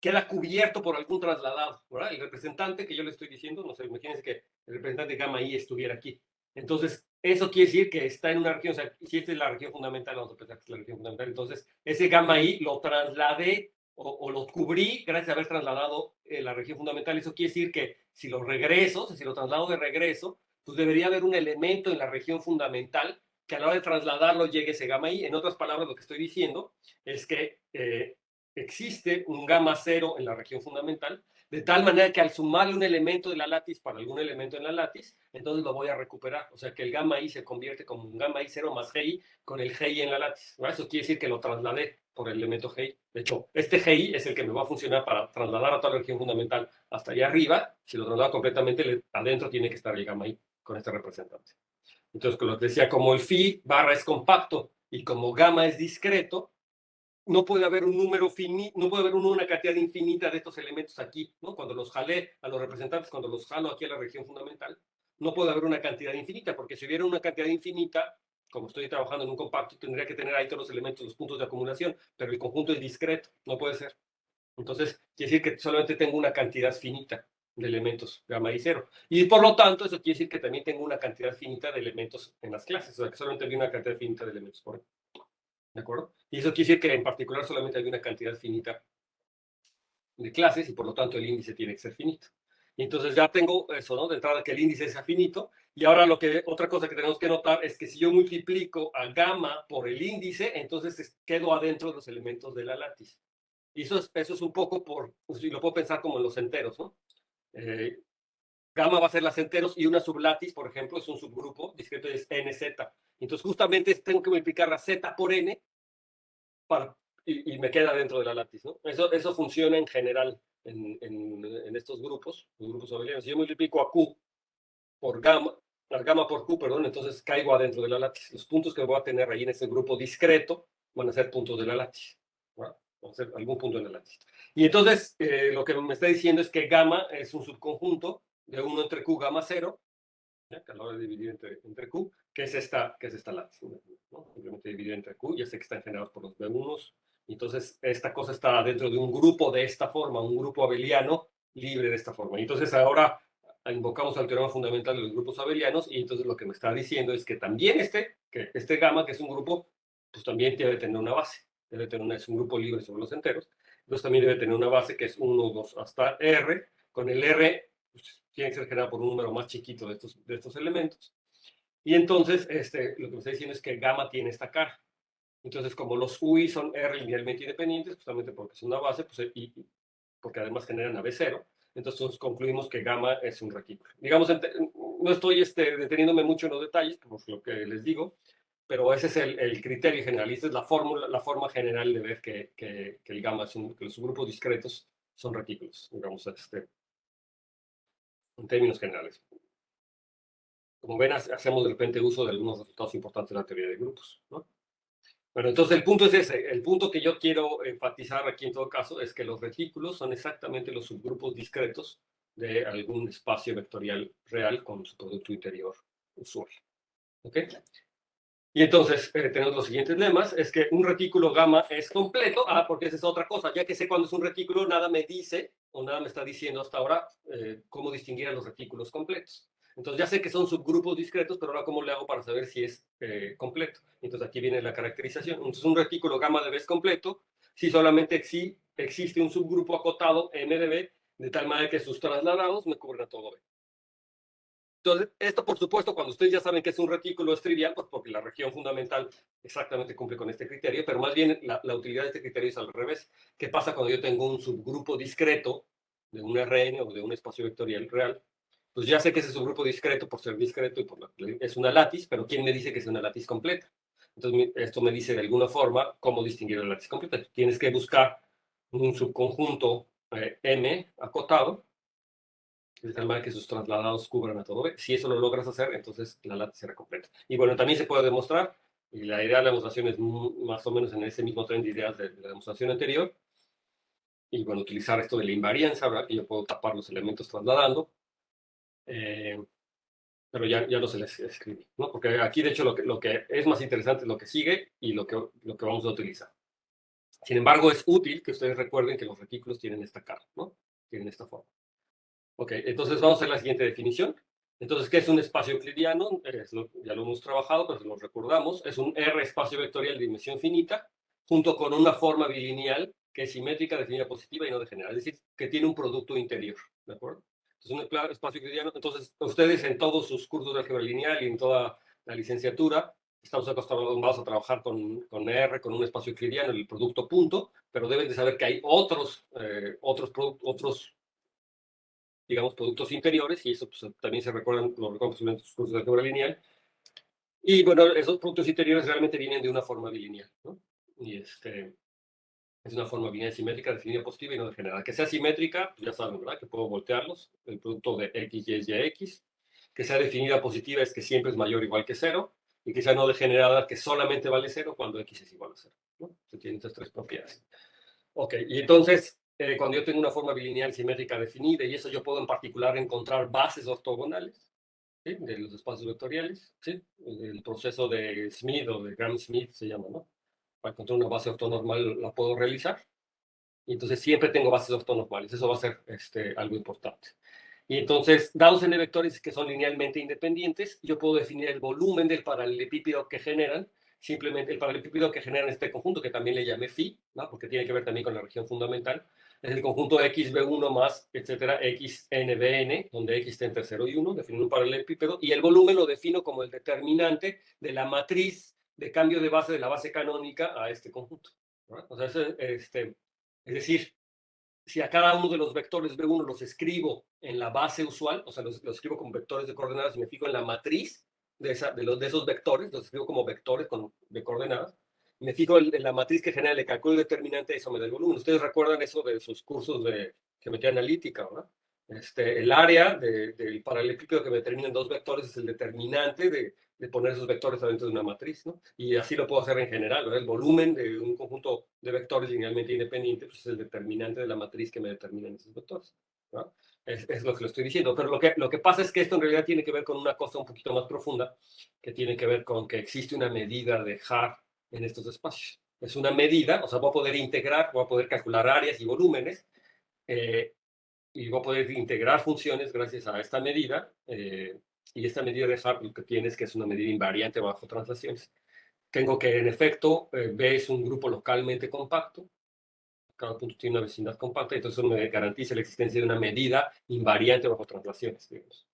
queda cubierto por algún trasladado, ¿verdad? El representante que yo le estoy diciendo, no sé, imagínense que el representante gamma I estuviera aquí. Entonces, eso quiere decir que está en una región, o sea, si esta es la región fundamental, vamos a pensar que es la región fundamental, entonces ese gamma I lo trasladé o lo cubrí gracias a haber trasladado la región fundamental. Eso quiere decir que si lo regreso, o sea, si lo traslado de regreso, pues debería haber un elemento en la región fundamental que a la hora de trasladarlo llegue ese gamma I. En otras palabras, lo que estoy diciendo es que existe un gamma cero en la región fundamental, de tal manera que al sumarle un elemento de la látiz para algún elemento en la látiz, entonces lo voy a recuperar. O sea que el gamma i se convierte como un gamma i 0 más gi con el gi en la látiz, ¿verdad? Eso quiere decir que lo trasladé. por el elemento GI. De hecho, este GI es el que me va a funcionar para trasladar a toda la región fundamental hasta allá arriba. Si lo traslado completamente, adentro tiene que estar el gamma I con este representante. Entonces, como les decía, como el phi barra es compacto y como gamma es discreto, no puede haber un número finito, no puede haber una cantidad infinita de estos elementos aquí, ¿no? Cuando los jalé a los representantes, cuando los jalo aquí a la región fundamental, no puede haber una cantidad infinita, porque si hubiera una cantidad infinita, como estoy trabajando en un compacto, tendría que tener ahí todos los elementos, los puntos de acumulación, pero el conjunto es discreto, no puede ser. Entonces, quiere decir que solamente tengo una cantidad finita de elementos gamma y cero. Y por lo tanto, eso quiere decir que también tengo una cantidad finita de elementos en las clases, o sea, que solamente hay una cantidad finita de elementos por ahí. ¿De acuerdo? Y eso quiere decir que en particular solamente hay una cantidad finita de clases y por lo tanto el índice tiene que ser finito. Y entonces ya tengo eso, ¿no? De entrada que el índice sea finito. Y ahora otra cosa que tenemos que notar es que si yo multiplico a gamma por el índice, entonces quedo adentro de los elementos de la látiz. Y eso es un poco pues, lo puedo pensar como en los enteros, ¿no? Gamma va a ser las enteros y una sublátiz, por ejemplo, es un subgrupo discreto, es nz. Entonces justamente tengo que multiplicar la z por n y me queda dentro de la látiz, ¿no? Eso funciona en general en estos grupos, los grupos abelianos. Si yo multiplico a Q por gamma, a gamma por Q, perdón, entonces caigo adentro de la látiz. Los puntos que voy a tener ahí en ese grupo discreto van a ser puntos de la látiz. ¿No? Van a ser algún punto de la látiz. Y entonces lo que me está diciendo es que gamma es un subconjunto de 1 entre Q gamma 0, ¿ya? Que a la hora de dividir entre Q, que es esta látiz, ¿no? Simplemente dividir entre Q, ya sé que están generados por los B1s, entonces esta cosa está dentro de un grupo de esta forma, un grupo abeliano libre de esta forma. Y entonces ahora invocamos al teorema fundamental de los grupos abelianos y entonces lo que me está diciendo es que también este gamma, que es un grupo, pues también debe tener una base, es un grupo libre sobre los enteros, entonces también debe tener una base que es 1, 2 hasta R, con el R pues, tiene que ser generado por un número más chiquito de estos elementos. Y entonces lo que me está diciendo es que gamma tiene esta cara. Entonces, como los UI son R linealmente independientes, justamente porque es una base, pues, y porque además generan a B0, entonces concluimos que gamma es un retículo. Digamos, no estoy deteniéndome mucho en los detalles, por lo que les digo, pero ese es el criterio general, y esa es la forma general de ver que el gamma que los subgrupos discretos son retículos, digamos, en términos generales. Como ven, hacemos de repente uso de algunos resultados importantes de la teoría de grupos, ¿no? Bueno, entonces el punto es ese. El punto que yo quiero enfatizar aquí en todo caso es que los retículos son exactamente los subgrupos discretos de algún espacio vectorial real con su producto interior usual. ¿Ok? Y entonces tenemos los siguientes lemas. Es que un retículo gamma es completo. Porque esa es otra cosa. Ya que sé cuándo es un retículo, nada me dice o nada me está diciendo hasta ahora cómo distinguir a los retículos completos. Entonces ya sé que son subgrupos discretos, pero ahora cómo le hago para saber si es completo. Entonces aquí viene la caracterización. Entonces un retículo gamma de B es completo si solamente existe un subgrupo acotado M de B, de tal manera que sus trasladados me cubren a todo B. Entonces, esto por supuesto, cuando ustedes ya saben que es un retículo es trivial, pues porque la región fundamental exactamente cumple con este criterio, pero más bien la utilidad de este criterio es al revés. ¿Qué pasa cuando yo tengo un subgrupo discreto de un RN o de un espacio vectorial real? Pues ya sé que ese subgrupo discreto, por ser discreto y es una látiz, pero ¿quién me dice que es una látiz completa? Entonces, esto me dice de alguna forma cómo distinguir la látiz completa. Tienes que buscar un subconjunto M acotado de tal manera que sus trasladados cubran a todo B. Si eso lo logras hacer, entonces la látiz será completa. Y bueno, también se puede demostrar, y la idea de la demostración es más o menos en ese mismo tren de ideas de la demostración anterior, y bueno, utilizar esto de la invarianza, ¿verdad? Que yo puedo tapar los elementos trasladando, pero ya no se les escribí, ¿no? Porque aquí, de hecho, lo que es más interesante es lo que sigue y lo que vamos a utilizar. Sin embargo, es útil que ustedes recuerden que los retículos tienen esta cara, ¿no? Tienen esta forma. Ok, entonces vamos a hacer la siguiente definición. Entonces, ¿qué es un espacio euclidiano? Ya lo hemos trabajado, pero lo recordamos. Es un R espacio vectorial de dimensión finita, junto con una forma bilineal que es simétrica, definida positiva y no degenerada. Es decir, que tiene un producto interior. ¿De acuerdo? Entonces, un espacio euclidiano. Entonces, ustedes en todos sus cursos de álgebra lineal y en toda la licenciatura, estamos acostumbrados a trabajar con R, con un espacio euclidiano, el producto punto, pero deben de saber que hay otros digamos, productos interiores, y eso pues, también lo recuerdan en sus cursos de álgebra lineal. Y bueno, esos productos interiores realmente vienen de una forma bilineal, ¿no? Y Es una forma bilineal simétrica definida positiva y no degenerada. Que sea simétrica, pues ya saben, ¿verdad? Que puedo voltearlos. El producto de x, y es y x. Que sea definida positiva es que siempre es mayor o igual que 0. Y que sea no degenerada, que solamente vale 0 cuando x es igual a 0. ¿No? Se tienen estas tres propiedades. Ok, y entonces, cuando yo tengo una forma bilineal simétrica definida, y eso yo puedo en particular encontrar bases ortogonales, ¿sí? De los espacios vectoriales, ¿sí? El proceso de Smith o de Gram-Smith se llama, ¿no? Para encontrar una base ortonormal la puedo realizar. Y entonces siempre tengo bases ortonormales. Eso va a ser algo importante. Y entonces, dados n vectores que son linealmente independientes, yo puedo definir el volumen del paralelepípedo que generan. Simplemente el paralelepípedo que generan este conjunto, que también le llamé phi, ¿no? Porque tiene que ver también con la región fundamental, es el conjunto xb1 más, etcétera, xnbn, donde x está entre 0 y 1, defino un paralelepípedo, y el volumen lo defino como el determinante de la matriz de cambio de base de la base canónica a este conjunto, ¿no? O sea, es decir, si a cada uno de los vectores B1 los escribo en la base usual, o sea, los escribo con vectores de coordenadas y me fijo en la matriz de esos vectores, los escribo como vectores de coordenadas, me fijo en la matriz que genera el cálculo determinante, eso me da el volumen. Ustedes recuerdan eso de sus cursos de geometría analítica, ¿verdad? El área del paralelepípedo que me determinan dos vectores es el determinante de poner esos vectores adentro de una matriz, ¿no? Y así lo puedo hacer en general, ¿verdad? El volumen de un conjunto de vectores linealmente independientes pues es el determinante de la matriz que me determinan esos vectores, ¿no? Es lo que lo estoy diciendo, pero lo que pasa es que esto en realidad tiene que ver con una cosa un poquito más profunda, que tiene que ver con que existe una medida de Haar en estos espacios. Es una medida, o sea, voy a poder integrar, voy a poder calcular áreas y volúmenes, y voy a poder integrar funciones gracias a esta medida, y esta medida de Haar lo que tiene es que es una medida invariante bajo translaciones. Tengo que, en efecto, B es un grupo localmente compacto, cada punto tiene una vecindad compacta, entonces eso me garantiza la existencia de una medida invariante bajo translaciones, digamos.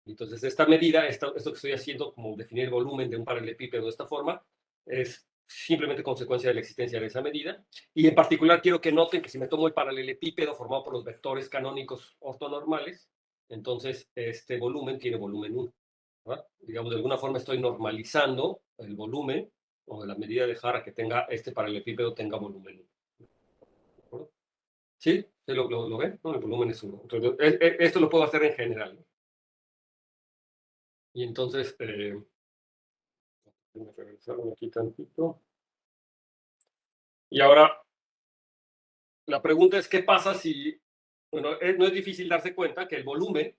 Entonces, esta medida, esto que estoy haciendo, como definir el volumen de un paralelepípedo de esta forma, es simplemente consecuencia de la existencia de esa medida. Y en particular quiero que noten que si me tomo el paralelepípedo formado por los vectores canónicos ortonormales, entonces este volumen tiene volumen 1. ¿Verdad? Digamos, de alguna forma estoy normalizando el volumen o la medida de Haar que tenga este paralelepípedo tenga volumen 1. ¿Sí? ¿Sí lo ven? ¿No? El volumen es 1. Entonces, esto lo puedo hacer en general, ¿no? Y entonces, déjame regresarme aquí tantito. Y ahora, la pregunta es, ¿qué pasa si, bueno, no es difícil darse cuenta que el volumen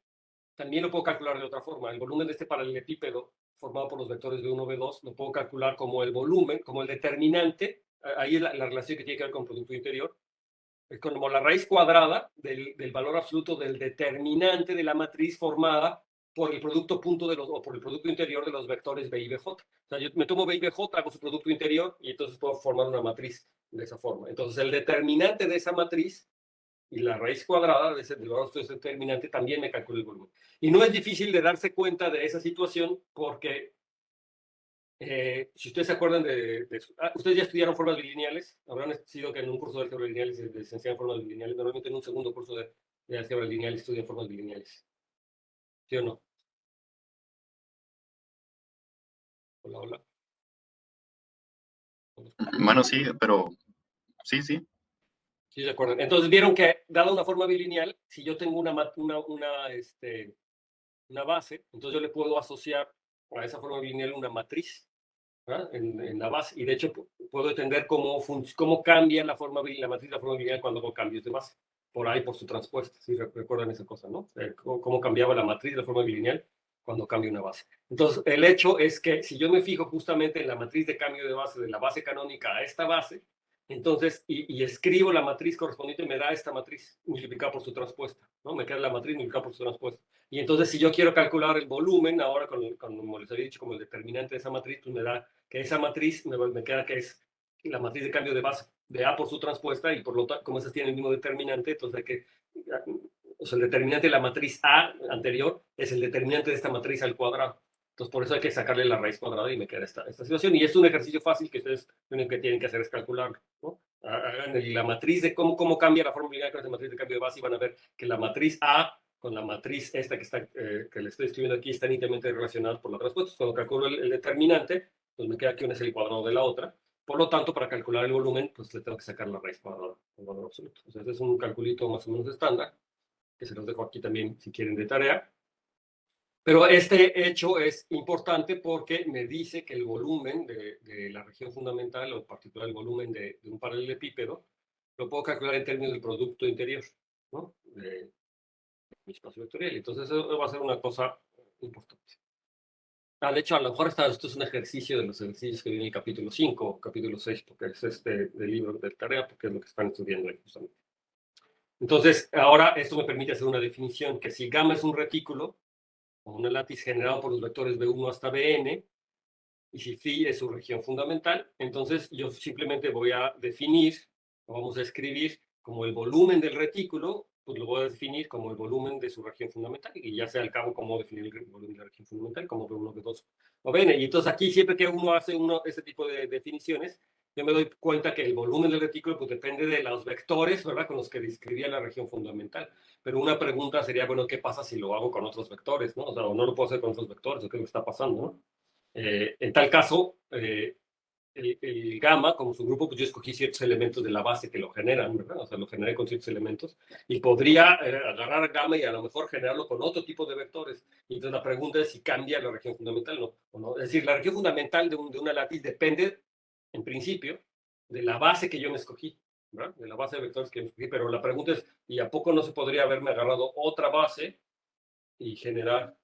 también lo puedo calcular de otra forma. El volumen de este paralelepípedo formado por los vectores B1, B2, lo puedo calcular como el volumen, como el determinante, ahí es la relación que tiene que ver con producto interior, es como la raíz cuadrada del valor absoluto del determinante de la matriz formada por el producto punto o por el producto interior de los vectores B y BJ. O sea, yo me tomo B y BJ, hago su producto interior y entonces puedo formar una matriz de esa forma. Entonces, el determinante de esa matriz y la raíz cuadrada de ese valor de ese determinante también me calcula el volumen. Y no es difícil de darse cuenta de esa situación porque si ustedes se acuerdan ustedes ya estudiaron formas bilineales, habrán sido que en un curso de álgebra lineal les enseñan formas bilineales, normalmente en un segundo curso de álgebra lineal estudian formas bilineales. ¿Sí o no? Hola, hola. Bueno, sí, pero sí, sí. Sí, de acuerdo. Entonces vieron que, dada una forma bilineal, si yo tengo una base, entonces yo le puedo asociar a esa forma bilineal una matriz, ¿verdad? En la base. Y de hecho puedo entender cómo cambia la matriz de la forma bilineal cuando hago cambios de base. Por ahí, por su transpuesta. Si recuerdan esa cosa, ¿no? Cómo cambiaba la matriz de la forma bilineal cuando cambio una base. Entonces, el hecho es que si yo me fijo justamente en la matriz de cambio de base de la base canónica a esta base, entonces, y escribo la matriz correspondiente, me da esta matriz multiplicada por su transpuesta, ¿no? Me queda la matriz multiplicada por su transpuesta. Y entonces, si yo quiero calcular el volumen, ahora como les había dicho, como el determinante de esa matriz, pues me da que esa matriz me queda que es la matriz de cambio de base de A por su transpuesta, y por lo tanto, como esas tienen el mismo determinante, entonces hay que, o sea, el determinante de la matriz A anterior es el determinante de esta matriz al cuadrado. Entonces, por eso hay que sacarle la raíz cuadrada y me queda esta situación. Y es un ejercicio fácil que ustedes tienen que hacer es calcularlo, ¿no? Hagan la matriz de cómo cambia la forma bilineal con esa matriz de cambio de base y van a ver que la matriz A con la matriz esta que le estoy escribiendo aquí están íntimamente relacionadas por la transpuesta. Cuando calculo el determinante, pues me queda que una es el cuadrado de la otra. Por lo tanto, para calcular el volumen, pues le tengo que sacar la raíz cuadrada al valor absoluto. O sea, ese es un calculito más o menos estándar, que se los dejo aquí también si quieren de tarea. Pero este hecho es importante porque me dice que el volumen de la región fundamental, o en particular el volumen de un paralelepípedo, lo puedo calcular en términos del producto interior, ¿no? De mi espacio vectorial. Entonces, eso va a ser una cosa importante. De hecho, a lo mejor esto es un ejercicio de los ejercicios que viene en el capítulo 5 o capítulo 6, porque es este del libro de tarea, porque es lo que están estudiando ahí justamente. Entonces, ahora esto me permite hacer una definición, que si gamma es un retículo, o una látiz generado por los vectores B1 hasta Bn, y si phi es su región fundamental, entonces yo simplemente voy a definir, o vamos a escribir como el volumen del retículo, pues lo voy a definir como el volumen de su región fundamental, y ya sea al cabo cómo definir el volumen de la región fundamental, como B1, B2 o Bn. Y entonces aquí siempre que uno hace ese tipo de definiciones, yo me doy cuenta que el volumen del retículo pues depende de los vectores, ¿verdad?, con los que describía la región fundamental. Pero una pregunta sería, bueno, ¿qué pasa si lo hago con otros vectores, no? O sea, o no lo puedo hacer con otros vectores, ¿o qué me está pasando, no? En tal caso, el gamma, como su grupo, pues yo escogí ciertos elementos de la base que lo generan, ¿verdad? O sea, lo generé con ciertos elementos y podría agarrar gamma y a lo mejor generarlo con otro tipo de vectores. Y entonces la pregunta es si cambia la región fundamental o no. Es decir, la región fundamental de una látiz depende, en principio, de la base que yo me escogí, ¿verdad? De la base de vectores que yo me escogí. Pero la pregunta es, ¿y a poco no se podría haberme agarrado otra base y generar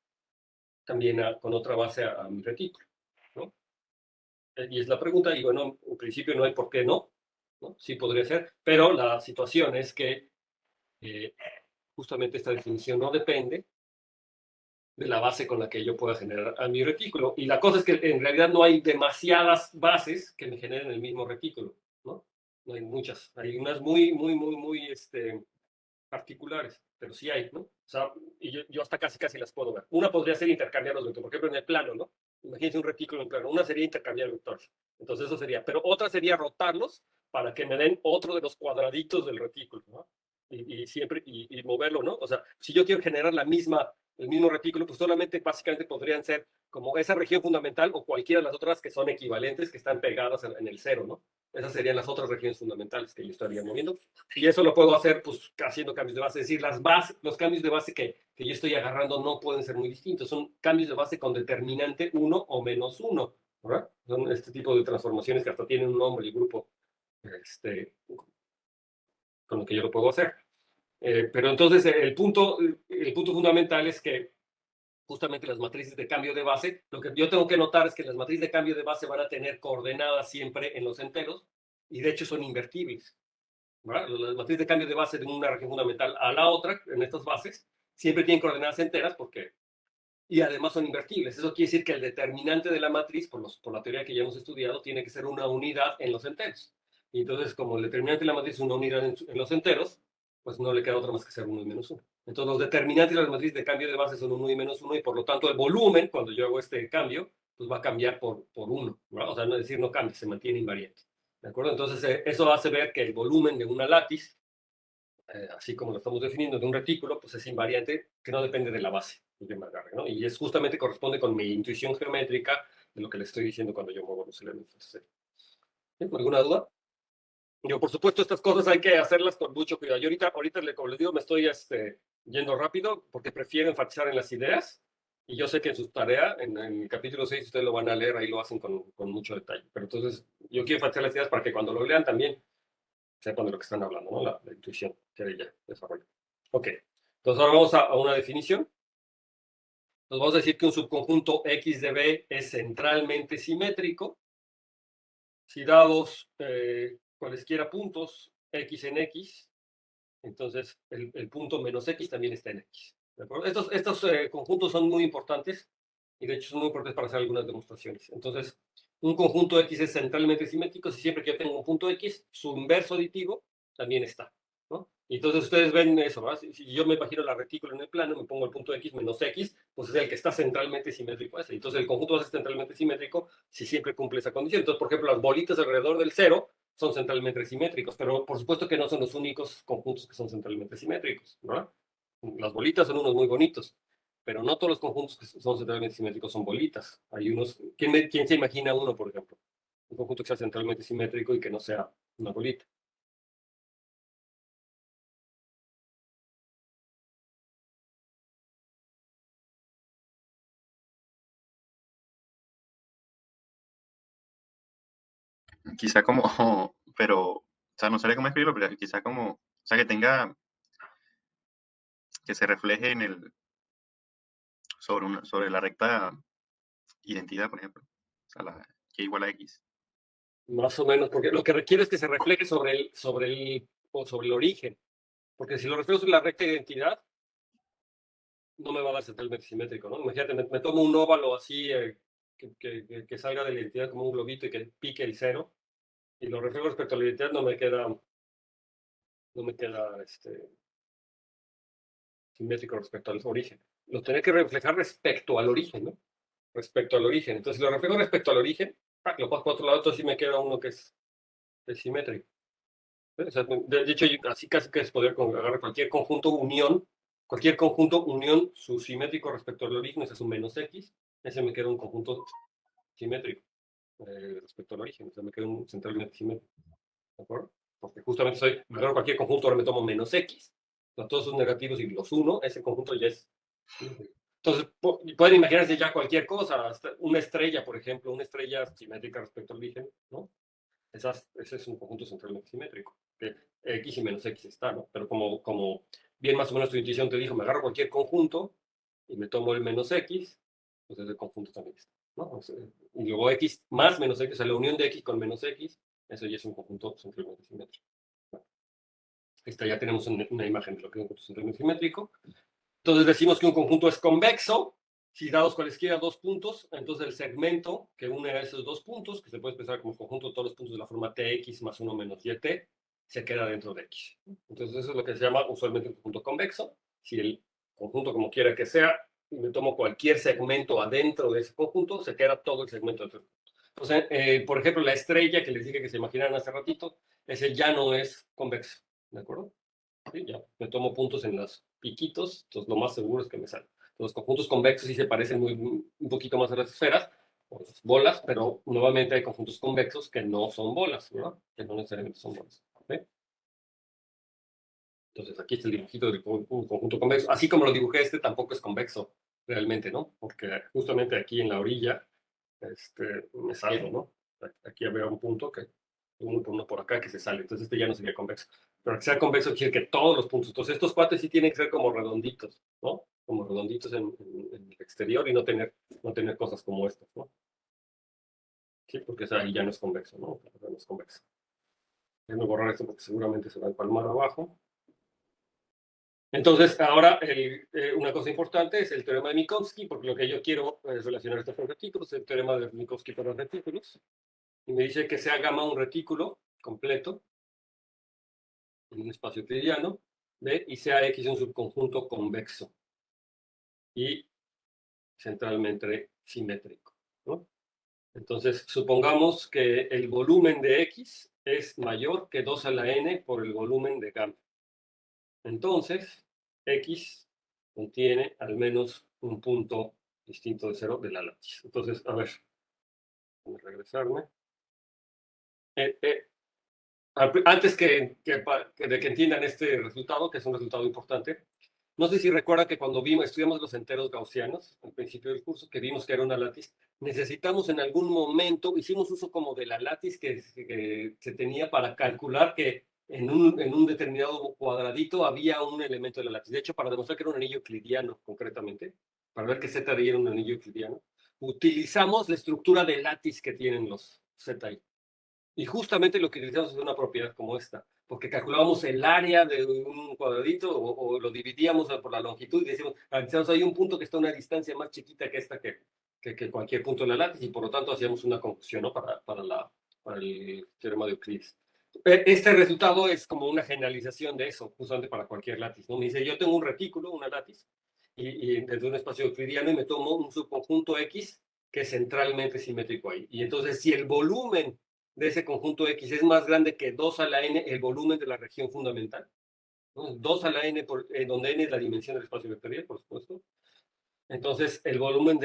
también con otra base a mi retículo, ¿no? Y es la pregunta, y bueno, en principio no hay por qué no, ¿no? Sí podría ser, pero la situación es que eh, justamente esta definición no depende de la base con la que yo pueda generar a mi retículo. Y la cosa es que en realidad no hay demasiadas bases que me generen el mismo retículo, ¿no? No hay muchas, hay unas muy particulares, pero sí hay, ¿no? O sea, y yo hasta casi las puedo ver. Una podría ser intercambiar los vectores, por ejemplo, en el plano, ¿no? Imagínense un retículo en plano. Una sería intercambiar vectores. Entonces eso sería, pero otra sería rotarlos para que me den otro de los cuadraditos del retículo, ¿no? Y siempre, y moverlo, ¿no? O sea, si yo quiero generar el mismo retículo, pues solamente básicamente podrían ser como esa región fundamental o cualquiera de las otras que son equivalentes, que están pegadas en el cero, ¿no? Esas serían las otras regiones fundamentales que yo estaría moviendo. Y eso lo puedo hacer pues haciendo cambios de base. Es decir, los cambios de base que yo estoy agarrando no pueden ser muy distintos. Son cambios de base con determinante 1 o menos 1. ¿Verdad? Son este tipo de transformaciones que hasta tienen un nombre y grupo con lo que yo lo puedo hacer. Pero entonces el punto fundamental es que justamente las matrices de cambio de base, lo que yo tengo que notar es que las matrices de cambio de base van a tener coordenadas siempre en los enteros y de hecho son invertibles. ¿Verdad? Las matrices de cambio de base de una región fundamental a la otra, en estas bases, siempre tienen coordenadas enteras y además son invertibles. Eso quiere decir que el determinante de la matriz, por la teoría que ya hemos estudiado, tiene que ser una unidad en los enteros. Y entonces, como el determinante de la matriz es una unidad en los enteros, pues no le queda otra más que ser 1 y menos 1. Entonces, los determinantes de las matrices de cambio de base son 1 y menos 1, y por lo tanto, el volumen, cuando yo hago este cambio, pues va a cambiar por 1. ¿Verdad? O sea, no es decir, no cambia, se mantiene invariante. ¿De acuerdo? Entonces, eso hace ver que el volumen de una látiz, así como lo estamos definiendo, de un retículo, pues es invariante, que no depende de la base que yo me agarre, ¿no? Y es justamente corresponde con mi intuición geométrica de lo que le estoy diciendo cuando yo muevo los elementos. ¿Alguna duda? Yo, por supuesto, estas cosas hay que hacerlas con mucho cuidado. Yo ahorita como les digo, me estoy yendo rápido porque prefiero enfatizar en las ideas. Y yo sé que en su tarea, en el capítulo 6, ustedes lo van a leer, ahí lo hacen con mucho detalle. Pero entonces, yo quiero enfatizar las ideas para que cuando lo lean también sepan de lo que están hablando, ¿no? La intuición que ella desarrolla. Ok, entonces ahora vamos a una definición. Nos vamos a decir que un subconjunto X de B es centralmente simétrico si dados cualesquiera puntos X en X, entonces el punto menos X también está en X. ¿De acuerdo? Estos conjuntos son muy importantes y de hecho son muy importantes para hacer algunas demostraciones. Entonces, un conjunto X es centralmente simétrico si siempre que yo tengo un punto X, su inverso aditivo también está, ¿no? Y entonces ustedes ven eso, ¿verdad? Si yo me imagino la retícula en el plano, me pongo el punto X menos X, pues es el que está centralmente simétrico ese. Entonces el conjunto va a ser centralmente simétrico si siempre cumple esa condición. Entonces, por ejemplo, las bolitas alrededor del cero son centralmente simétricos, pero por supuesto que no son los únicos conjuntos que son centralmente simétricos, ¿verdad? Las bolitas son unos muy bonitos, pero no todos los conjuntos que son centralmente simétricos son bolitas. Hay unos, ¿quién se imagina uno, por ejemplo? Un conjunto que sea centralmente simétrico y que no sea una bolita. Quizá como, pero, o sea, no sabría cómo escribirlo, pero quizá como, o sea, que tenga, que se refleje en el, sobre la recta identidad, por ejemplo. O sea, la que igual a X. Más o menos, porque lo que requiere es que se refleje sobre el origen. Porque si lo reflejo sobre la recta identidad, no me va a dar centralmente simétrico, ¿no? Imagínate, me tomo un óvalo así, que salga de la identidad como un globito y que pique el cero, y lo reflejo respecto a la identidad, no me queda simétrico respecto al origen. Lo tenía que reflejar respecto al origen, ¿no? Respecto al origen. Entonces, si lo reflejo respecto al origen, lo paso por otro lado, entonces sí me queda uno que es simétrico. O sea, de hecho, así casi que es poder agarrar cualquier conjunto unión su simétrico respecto al origen, ese es un menos X, ese me queda un conjunto simétrico respecto al origen, o sea, me queda un centralmente simétrico, ¿de acuerdo? Porque justamente me agarro cualquier conjunto, ahora me tomo menos X, todos sus negativos y los uno, ese conjunto ya es simétrico. Entonces, pueden imaginarse ya cualquier cosa, hasta una estrella, por ejemplo, una estrella simétrica respecto al origen, ¿no? Ese es un conjunto centralmente simétrico. Que X y menos X está, ¿no? Pero como bien más o menos tu intuición te dijo, me agarro cualquier conjunto y me tomo el menos X, pues ese conjunto también está, ¿no? O sea, y luego X más menos X, o sea, la unión de X con menos X, eso ya es un conjunto centralmente simétrico. Bueno, ya tenemos una imagen de lo que es un conjunto centralmente simétrico. Entonces decimos que un conjunto es convexo si dados cualesquiera dos puntos, entonces el segmento que une a esos dos puntos, que se puede expresar como conjunto de todos los puntos de la forma tx más 1 menos yt, se queda dentro de x. Entonces eso es lo que se llama usualmente un conjunto convexo. Si el conjunto, como quiera que sea, y me tomo cualquier segmento adentro de ese conjunto, se queda todo el segmento dentro del conjunto. Entonces, por ejemplo, la estrella que les dije que se imaginaran hace ratito, ese ya no es convexo, ¿de acuerdo? Sí, ya me tomo puntos en los piquitos, entonces lo más seguro es que me salga. Los conjuntos convexos sí se parecen un poquito más a las esferas, o las bolas, pero nuevamente hay conjuntos convexos que no son bolas, ¿verdad? Que no necesariamente son bolas. ¿Okay? Entonces aquí está el dibujito del conjunto convexo. Así como lo dibujé, tampoco es convexo realmente, ¿no? Porque justamente aquí en la orilla me salgo, ¿no? Aquí había un punto que uno por acá que se sale, entonces ya no sería convexo. Pero que sea convexo quiere decir que todos los puntos, entonces estos cuates sí tienen que ser como redonditos, ¿no? Como redonditos en el exterior y no tener cosas como estas, ¿no? Sí, porque ahí ya no es convexo, ¿no? Ya no es convexo. Déjenme borrar esto porque seguramente se va a empalmar abajo. Entonces, ahora una cosa importante es el teorema de Minkowski, porque lo que yo quiero es relacionar esto con retículos, el teorema de Minkowski para retículos. Y me dice que sea gamma un retículo completo en un espacio euclidiano, ¿ve? Y sea X un subconjunto convexo y centralmente simétrico, ¿no? Entonces, supongamos que el volumen de X es mayor que 2 a la n por el volumen de gamma. Entonces, X contiene al menos un punto distinto de cero de la látiz. Entonces, a ver, déjame regresarme. Eh, eh, Antes de que entiendan este resultado, que es un resultado importante, no sé si recuerda que cuando estudiamos los enteros gaussianos, al principio del curso, que vimos que era una látiz, necesitamos en algún momento, hicimos uso como de la látiz que se tenía para calcular que en un determinado cuadradito había un elemento de la látiz. De hecho, para demostrar que era un anillo euclidiano, concretamente, para ver que ZI era un anillo euclidiano, utilizamos la estructura de látiz que tienen los ZI. Y justamente lo que utilizamos es una propiedad como esta, porque calculábamos el área de un cuadradito o lo dividíamos por la longitud y decíamos, analizamos, hay un punto que está a una distancia más chiquita que esta que cualquier punto de la látiz y por lo tanto hacíamos una conclusión, ¿no? para el teorema de Euclides. Este resultado es como una generalización de eso, justamente para cualquier látiz, ¿no? Me dice, yo tengo un retículo, una látiz, y desde un espacio euclidiano y me tomo un subconjunto X que es centralmente simétrico ahí. Y entonces, si el volumen de ese conjunto X es más grande que 2 a la n, el volumen de la región fundamental, ¿no? 2 a la n, donde n es la dimensión del espacio vectorial, por supuesto. Entonces, el volumen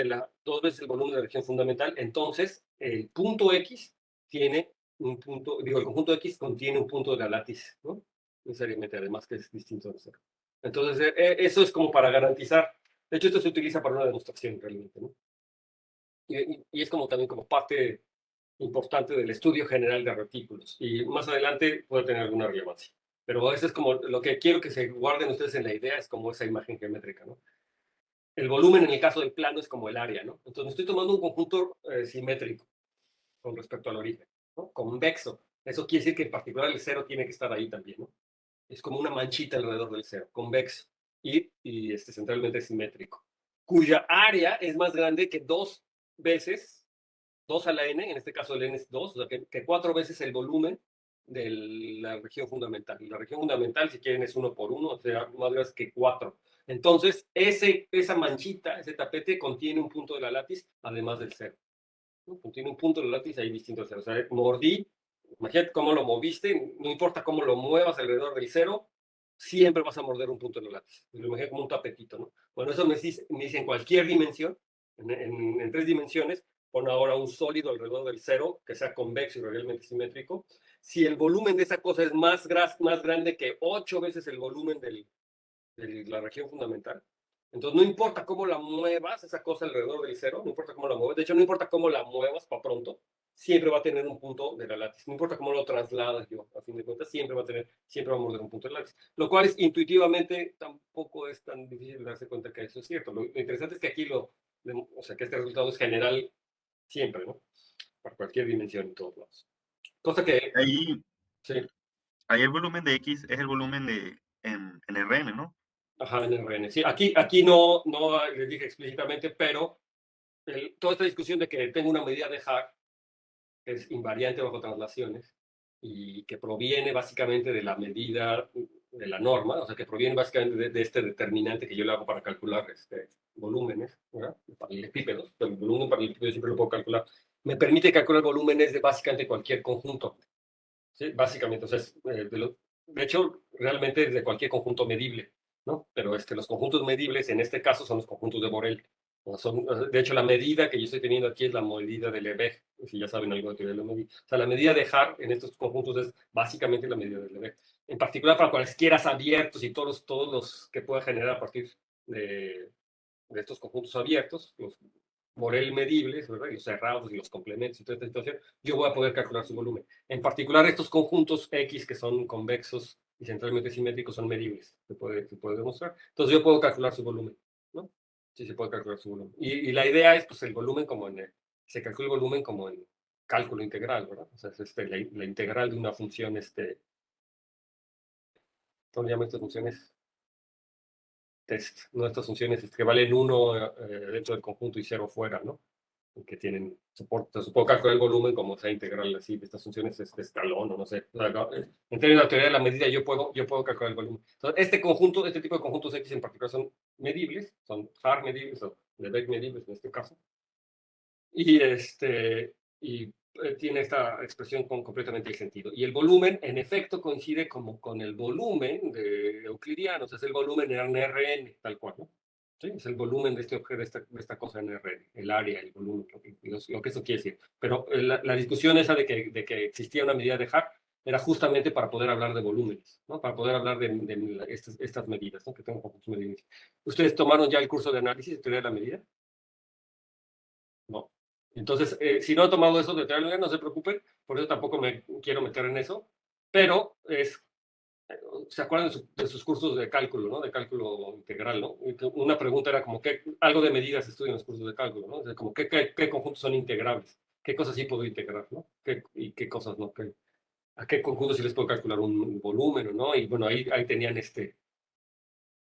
2 veces el volumen de la región fundamental, entonces el punto X tiene un punto, digo, el conjunto X contiene un punto de la látice, ¿no? Necesariamente, además que es distinto del cero. Entonces, eso es como para garantizar. De hecho, esto se utiliza para una demostración realmente, ¿no? Y es como también como parte importante del estudio general de retículos. Y más adelante puede tener alguna relevancia. Pero eso es como lo que quiero que se guarden ustedes en la idea, es como esa imagen geométrica, ¿no? El volumen en el caso del plano es como el área, ¿no? Entonces estoy tomando un conjunto simétrico con respecto al origen, ¿no? Convexo. Eso quiere decir que en particular el cero tiene que estar ahí también, ¿no? Es como una manchita alrededor del cero, convexo. Y centralmente simétrico. Cuya área es más grande que dos veces 2 a la n, en este caso el n es 2, o sea que 4 veces el volumen de la región fundamental. Y la región fundamental, si quieren, es 1 por 1, o sea, más grande que 4. Entonces, esa manchita, ese tapete, contiene un punto de la látiz, además del cero, ¿no? Contiene un punto de la látiz ahí distinto al cero. O sea, mordí, imagínate cómo lo moviste, no importa cómo lo muevas alrededor del cero, siempre vas a morder un punto de la látiz. Lo imagino como un tapetito, ¿no? Bueno, eso me dice en cualquier dimensión, en 3 dimensiones, pon ahora un sólido alrededor del cero, que sea convexo y radialmente simétrico. Si el volumen de esa cosa es más grande que 8 veces el volumen de la región fundamental, entonces no importa cómo la muevas, esa cosa alrededor del cero, no importa cómo la muevas, de hecho no importa cómo la muevas para pronto, siempre va a tener un punto de la látiz. No importa cómo lo trasladas yo, a fin de cuentas, siempre va a morder un punto de la látiz. Lo cual es intuitivamente tampoco es tan difícil darse cuenta que eso es cierto. Lo interesante es que aquí o sea, que este resultado es general siempre, ¿no? Para cualquier dimensión en todos lados. Cosa que, Ahí, sí, ahí el volumen de X es el volumen de en Rn, ¿no? ajá, en RN. Sí, aquí no les dije explícitamente, pero toda esta discusión de que tengo una medida de Haar que es invariante bajo traslaciones y que proviene básicamente de la medida de la norma, o sea, que proviene básicamente de este determinante que yo le hago para calcular volúmenes, ¿verdad? Paralelepípedos, el volumen paralelepípedo siempre lo puedo calcular, me permite calcular volúmenes de básicamente cualquier conjunto, ¿sí? Básicamente, o sea, de hecho, realmente es de cualquier conjunto medible, ¿no? Pero los conjuntos medibles en este caso son los conjuntos de Borel. De hecho, la medida que yo estoy teniendo aquí es la medida de Lebesgue, si ya saben algo de teoría de la medida. O sea, la medida de Haar en estos conjuntos es básicamente la medida de Lebesgue. En particular para cualesquiera abiertos y todos los que pueda generar a partir de, de estos conjuntos abiertos, los Borel medibles, ¿verdad? Y los cerrados y los complementos y toda esta situación, yo voy a poder calcular su volumen. En particular, estos conjuntos X que son convexos y centralmente simétricos son medibles, se puede demostrar. Entonces yo puedo calcular su volumen, ¿no? Sí, se puede calcular su volumen. Y la idea es, pues, el volumen se calcula el volumen como en cálculo integral, ¿verdad? O sea, es la integral de una función, ¿cómo se llaman estas funciones? Test, ¿no? Estas funciones que valen 1 dentro del conjunto y 0 fuera, ¿no? Que tienen soporte, supongo calcular el volumen como sea integral, así, de estas funciones de escalón o no sé. O sea, en términos de la teoría de la medida, yo puedo calcular el volumen. Entonces, este tipo de conjuntos X en particular son medibles, son Haar medibles o Lebesgue medibles en este caso. Y tiene esta expresión con completamente el sentido. Y el volumen, en efecto, coincide como con el volumen de euclidiano, o sea, es el volumen en Rn, tal cual, ¿no? Sí, es el volumen de este objeto, de esta cosa en Rn, el área, el volumen, lo que eso quiere decir. Pero la discusión esa de que existía una medida de Haar era justamente para poder hablar de volúmenes, ¿no? Para poder hablar de estas medidas, ¿no? Que tengo conjuntos medibles. ¿Ustedes tomaron ya el curso de análisis de teoría de la medida? No. Entonces, si no han tomado eso de teoría, no se preocupen, por eso tampoco me quiero meter en eso, pero ¿se acuerdan de sus cursos de cálculo, ¿no? De cálculo integral, ¿no? Y una pregunta era como, algo de medidas se estudia en los cursos de cálculo, ¿no? O sea, como, ¿qué conjuntos son integrables? ¿Qué cosas sí puedo integrar, ¿no? ¿Y qué cosas no? ¿A qué conjuntos sí les puedo calcular un volumen o no? Y bueno, ahí tenían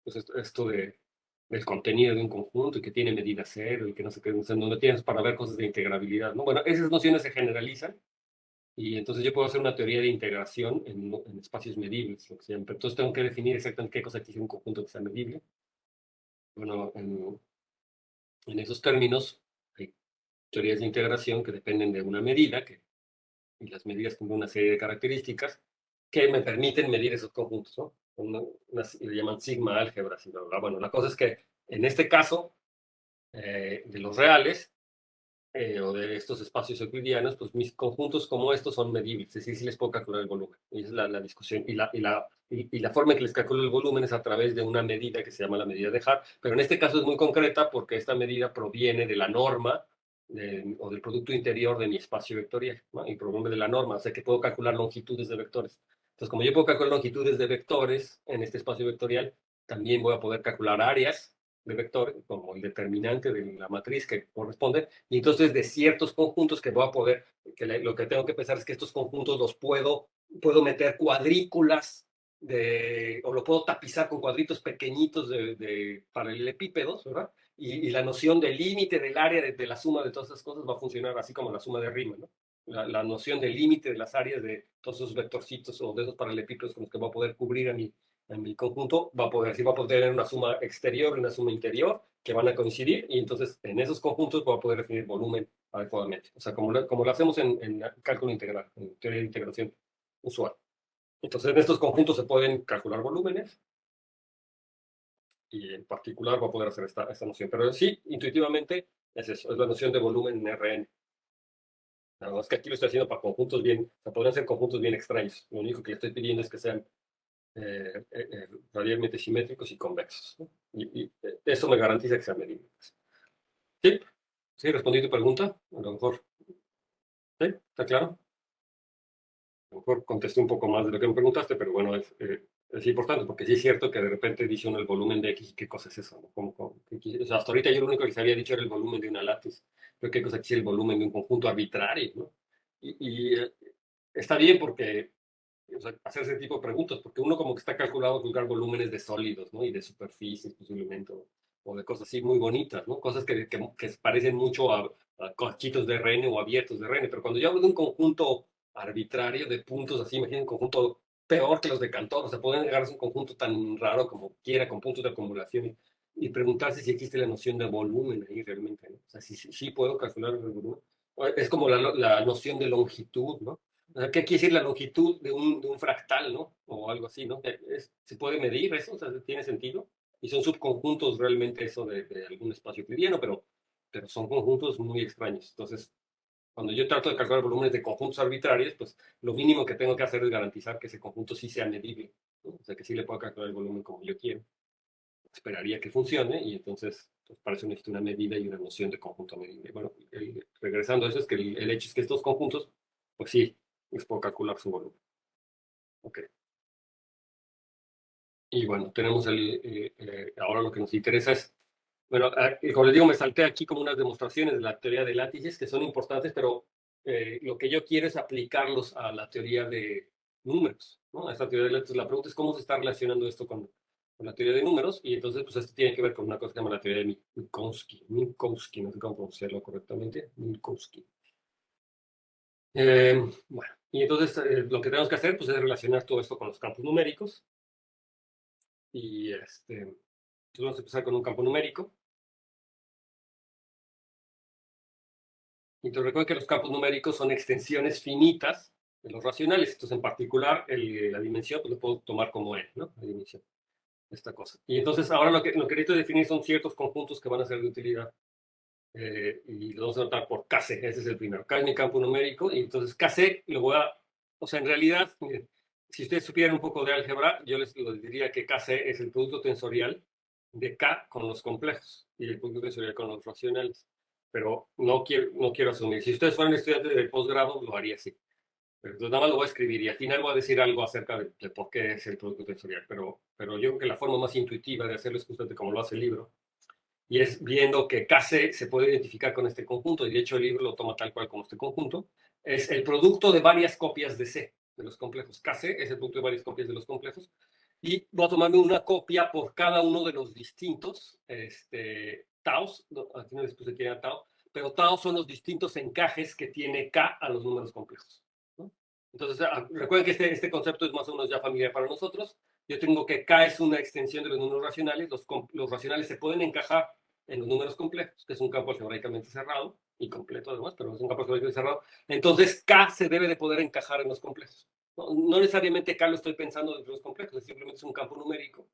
pues esto del contenido de un conjunto y que tiene medida cero y que no sé qué, o sea, donde tienes para ver cosas de integrabilidad, ¿no? Bueno, esas nociones se generalizan y entonces yo puedo hacer una teoría de integración en espacios medibles, lo que se llama. Pero entonces tengo que definir exactamente qué cosa tiene un conjunto que sea medible. Bueno, en esos términos hay teorías de integración que dependen de una medida, y las medidas tienen una serie de características que me permiten medir esos conjuntos, ¿no? Le llaman sigma álgebras y bla, bla, bla. Bueno, la cosa es que en este caso de los reales, o de estos espacios euclidianos, pues mis conjuntos como estos son medibles, es decir, sí les puedo calcular el volumen. Y esa es la discusión. Y la forma en que les calculo el volumen es a través de una medida que se llama la medida de Hart, pero en este caso es muy concreta porque esta medida proviene de la norma o del producto interior de mi espacio vectorial, ¿no? Y proviene de la norma, o sea que puedo calcular longitudes de vectores. Entonces, como yo puedo calcular longitudes de vectores en este espacio vectorial, también voy a poder calcular áreas de vectores, como el determinante de la matriz que corresponde, y entonces de ciertos conjuntos que voy a poder, lo que tengo que pensar es que estos conjuntos los puedo meter cuadrículas o lo puedo tapizar con cuadritos pequeñitos de paralelepípedos, ¿verdad? Y la noción del límite del área de la suma de todas esas cosas va a funcionar así como la suma de Riemann, ¿no? La noción del límite de las áreas de todos esos vectorcitos o de esos paralelepípedos con los que voy a poder cubrir en mi conjunto, va a poder tener una suma exterior y una suma interior que van a coincidir, y entonces en esos conjuntos voy a poder definir volumen adecuadamente. O sea, como lo hacemos en cálculo integral, en teoría de integración usual. Entonces, en estos conjuntos se pueden calcular volúmenes, y en particular voy a poder hacer esta noción. Pero sí, intuitivamente es eso, es la noción de volumen en Rn. Nada más que aquí lo estoy haciendo para conjuntos bien, o sea, podrían ser conjuntos bien extraños. Lo único que le estoy pidiendo es que sean radialmente simétricos y convexos, ¿no? Eso me garantiza que sean medibles. ¿Sí? ¿Sí? ¿Respondí tu pregunta? A lo mejor. ¿Sí? ¿Está claro? A lo mejor contesté un poco más de lo que me preguntaste, pero bueno, es importante porque sí es cierto que de repente dice uno el volumen de X y qué cosa es eso, ¿no? O sea, hasta ahorita yo lo único que se había dicho era el volumen de una látiz, pero qué cosa es el volumen de un conjunto arbitrario, ¿no? Está bien porque, o sea, hacer ese tipo de preguntas, porque uno como que está calculado a calcular volúmenes de sólidos, ¿no? Y de superficies posiblemente, o de cosas así muy bonitas, ¿no? Cosas que se parecen mucho a cachitos de RN o abiertos de RN, pero cuando yo hablo de un conjunto arbitrario de puntos así, imaginen un conjunto peor que los de Cantor, o sea, pueden llegar a un conjunto tan raro como quiera, con puntos de acumulación, y preguntarse si existe la noción de volumen ahí realmente, ¿no? O sea, si puedo calcular el volumen. Es como la noción de longitud, ¿no? O sea, ¿qué quiere decir la longitud de un fractal, ¿no? O algo así, ¿no? ¿Se puede medir eso? O sea, ¿tiene sentido? Y son subconjuntos realmente eso de algún espacio euclidiano, pero son conjuntos muy extraños. Entonces, cuando yo trato de calcular volúmenes de conjuntos arbitrarios, pues lo mínimo que tengo que hacer es garantizar que ese conjunto sí sea medible, ¿no? O sea, que sí le puedo calcular el volumen como yo quiero. Esperaría que funcione y entonces, pues, para eso necesito una medida y una noción de conjunto medible. Bueno, regresando a eso, es que el hecho es que estos conjuntos, pues sí, les puedo calcular su volumen. Ok. Y bueno, tenemos ahora lo que nos interesa es, bueno, como les digo, me salté aquí como unas demostraciones de la teoría de látices que son importantes, pero lo que yo quiero es aplicarlos a la teoría de números, ¿no? A esta teoría de látices. La pregunta es cómo se está relacionando esto con la teoría de números, y entonces, pues esto tiene que ver con una cosa que se llama la teoría de Minkowski, no sé cómo pronunciarlo correctamente, Minkowski. Bueno, y entonces lo que tenemos que hacer, pues, es relacionar todo esto con los campos numéricos, y entonces vamos a empezar con un campo numérico. Entonces recuerden que los campos numéricos son extensiones finitas de los racionales. Entonces, en particular, la dimensión, pues lo puedo tomar como n, ¿no? La dimensión, esta cosa. Y entonces ahora lo que necesito definir son ciertos conjuntos que van a ser de utilidad. Y lo vamos a anotar por Kc, ese es el primero. K es mi campo numérico, y entonces Kc lo voy a... O sea, en realidad, si ustedes supieran un poco de álgebra, yo les diría que Kc es el producto tensorial de K con los complejos y el producto tensorial con los racionales. Pero no quiero asumir. Si ustedes fueran estudiantes de posgrado, lo haría así. Pero entonces nada más lo voy a escribir y al final voy a decir algo acerca de por qué es el producto tensorial. Pero yo creo que la forma más intuitiva de hacerlo es justamente como lo hace el libro, y es viendo que Kc se puede identificar con este conjunto, y de hecho el libro lo toma tal cual como este conjunto. Es el producto de varias copias de C, de los complejos. Kc es el producto de varias copias de los complejos, y voy a tomarme una copia por cada uno de los distintos taus, no, aquí no les puse que era tau, pero tau son los distintos encajes que tiene K a los números complejos, ¿no? Entonces, recuerden que este concepto es más o menos ya familiar para nosotros. Yo tengo que K es una extensión de los números racionales. Los racionales se pueden encajar en los números complejos, que es un campo algebraicamente cerrado y completo además, pero es un campo algebraicamente cerrado. Entonces, K se debe de poder encajar en los complejos. No necesariamente K lo estoy pensando dentro de los complejos, simplemente es un campo numérico,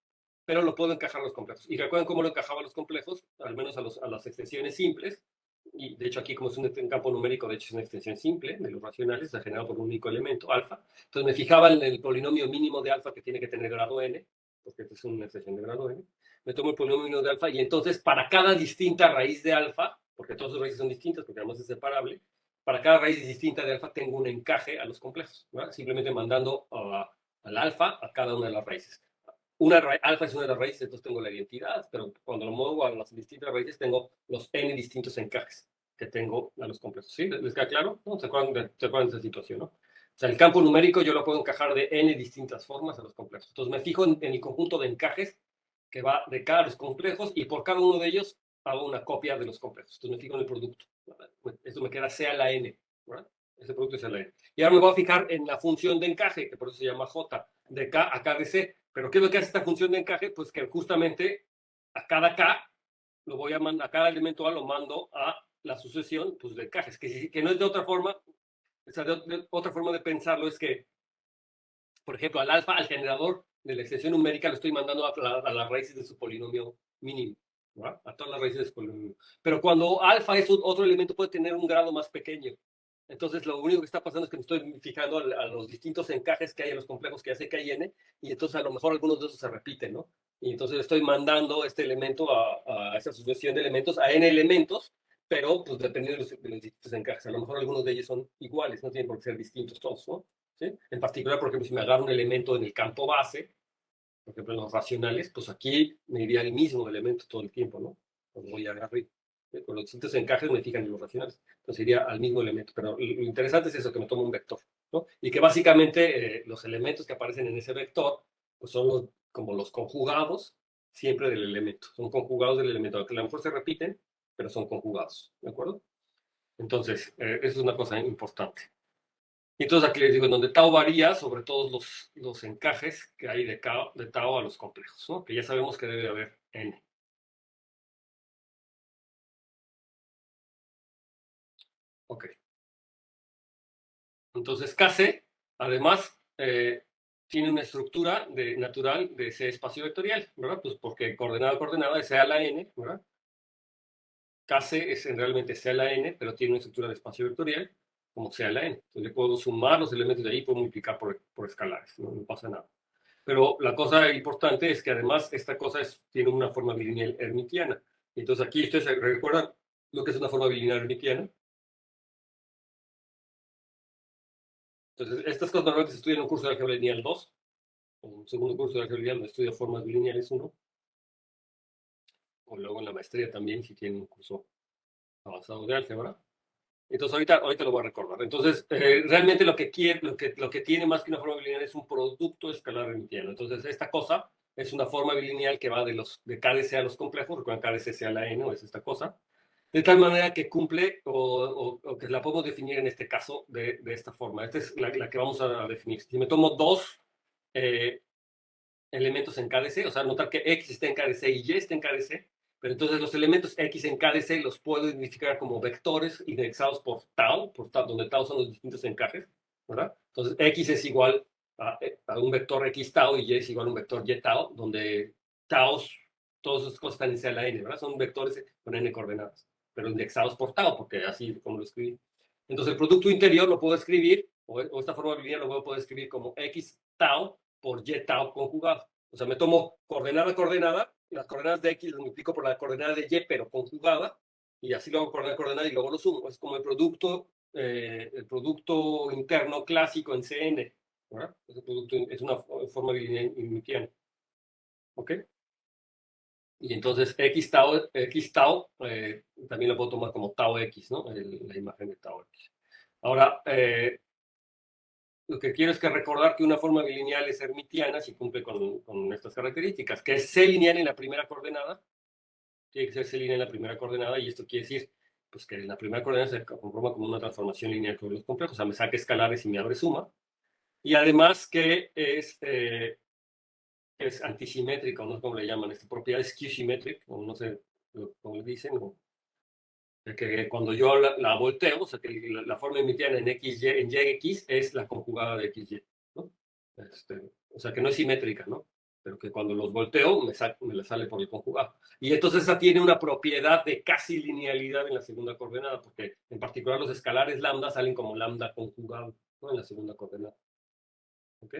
pero lo puedo encajar en los complejos. Y recuerden cómo lo encajaba a los complejos, al menos a las extensiones simples. y de hecho aquí como es un campo numérico, de hecho es una extensión simple de los racionales, está generado por un único elemento, alfa. Entonces me fijaba en el polinomio mínimo de alfa que tiene que tener grado n, porque esta es una extensión de grado n. Me tomo el polinomio mínimo de alfa y entonces para cada distinta raíz de alfa, porque todas sus raíces son distintas, porque además es separable, para cada raíz distinta de alfa tengo un encaje a los complejos, ¿verdad? Simplemente mandando al alfa a cada una de las raíces. Alfa es una de las raíces, entonces tengo la identidad, pero cuando lo muevo a las distintas raíces tengo los n distintos encajes que tengo a los complejos. ¿Sí? ¿Les queda claro? ¿No? ¿Se acuerdan de esa situación? ¿No? O sea, el campo numérico yo lo puedo encajar de n distintas formas a los complejos. Entonces me fijo en el conjunto de encajes que va de cada los complejos y por cada uno de ellos hago una copia de los complejos. Entonces me fijo en el producto. ¿Verdad? Esto me queda C a la n. ¿Verdad? Ese producto es C a la n. Y ahora me voy a fijar en la función de encaje, que por eso se llama J, de K a K de C. Pero ¿qué es lo que hace esta función de encaje? Pues que justamente a cada K lo voy a mandar, a cada elemento A lo mando a la sucesión pues, de encajes, que no es de otra forma. O sea, de otra forma de pensarlo es que, por ejemplo, al alfa, al generador de la extensión numérica, lo estoy mandando a las raíces de su polinomio mínimo, ¿verdad? A todas las raíces de su polinomio. Pero cuando alfa es otro elemento, puede tener un grado más pequeño. Entonces, lo único que está pasando es que me estoy fijando a los distintos encajes que hay en los complejos que hace que hay n, y entonces a lo mejor algunos de esos se repiten, ¿no? Y entonces estoy mandando este elemento a esa sucesión de elementos, a n elementos, pero pues dependiendo de los distintos encajes. A lo mejor algunos de ellos son iguales, no tienen por qué ser distintos todos, ¿no? ¿Sí? En particular, por ejemplo, si me agarro un elemento en el campo base, por ejemplo, en los racionales, pues aquí me iría el mismo elemento todo el tiempo, ¿no? Cuando voy a agarrar. Con los distintos encajes me fijan en los racionales. Entonces iría al mismo elemento. Pero lo interesante es eso, que me tomo un vector, ¿no? Y que básicamente los elementos que aparecen en ese vector, pues son como los conjugados siempre del elemento. Son conjugados del elemento, que a lo mejor se repiten, pero son conjugados, ¿de acuerdo? Entonces, eso es una cosa importante. Y entonces aquí les digo, en donde tau varía sobre todos los encajes que hay de tau a los complejos, ¿no? Que ya sabemos que debe de haber n. Ok. Entonces Kc, además, tiene una estructura natural de C espacio vectorial, ¿verdad? Pues porque coordenada a coordenada es C a la n, ¿verdad? Kc es realmente C a la n, pero tiene una estructura de espacio vectorial como C a la n. Entonces le puedo sumar los elementos de ahí y puedo multiplicar por escalares, no pasa nada. Pero la cosa importante es que además esta cosa tiene una forma bilineal hermitiana. Entonces aquí ustedes recuerdan lo que es una forma bilineal hermitiana. Entonces estas cosas normalmente se estudian en un curso de álgebra lineal 2, o un segundo curso de álgebra lineal donde estudia formas bilineales 1, o luego en la maestría también si tienen un curso avanzado de álgebra. Entonces ahorita lo voy a recordar. Entonces realmente lo que tiene más que una forma bilineal es un producto escalar hermitiano. Entonces esta cosa es una forma bilineal que va de KdC a los complejos, recuerden KdC a la n, o es esta cosa, de tal manera que cumple o que la podemos definir en este caso de esta forma. Esta es la que vamos a definir. Si me tomo dos elementos en KdC, o sea, notar que X está en KdC y Y está en KdC, pero entonces los elementos X en KdC los puedo identificar como vectores indexados por tau, donde tau son los distintos encajes, ¿verdad? Entonces X es igual a un vector X tau y Y es igual a un vector Y tau, donde tau, todas esas cosas están en C a la n, ¿verdad? Son vectores con n coordenadas, pero indexados por tau, porque así como lo escribí. Entonces el producto interior lo puedo escribir, o esta forma lineal lo puedo escribir como X tau por Y tau conjugado. O sea, me tomo coordenada a coordenada, las coordenadas de X las multiplico por la coordenada de Y, pero conjugada, y así lo hago coordenada a coordenada y luego lo sumo. Es como el producto interno clásico en Cn, ¿verdad? Ese producto es una forma bilineal hermitiana. ¿Ok? Y entonces X tau también lo puedo tomar como tau X, ¿no? La imagen de tau X. Ahora, lo que quiero es que recordar que una forma bilineal es hermitiana si cumple con estas características, que es C lineal en la primera coordenada, tiene que ser C lineal en la primera coordenada, y esto quiere decir pues, que en la primera coordenada se conforma como una transformación lineal con los complejos, o sea, me saca escalares y me abre suma, y además que es antisimétrica, no sé cómo le llaman, esta propiedad es skew-symmetric, o no sé cómo le dicen, o que cuando yo la volteo, o sea, que la forma hermitiana en YX es la conjugada de XY, ¿no? O sea, que no es simétrica, ¿no? pero que cuando los volteo me la sale por el conjugado. Y entonces esa tiene una propiedad de casi linealidad en la segunda coordenada, porque en particular los escalares lambda salen como lambda conjugado, ¿no? En la segunda coordenada. ¿Ok?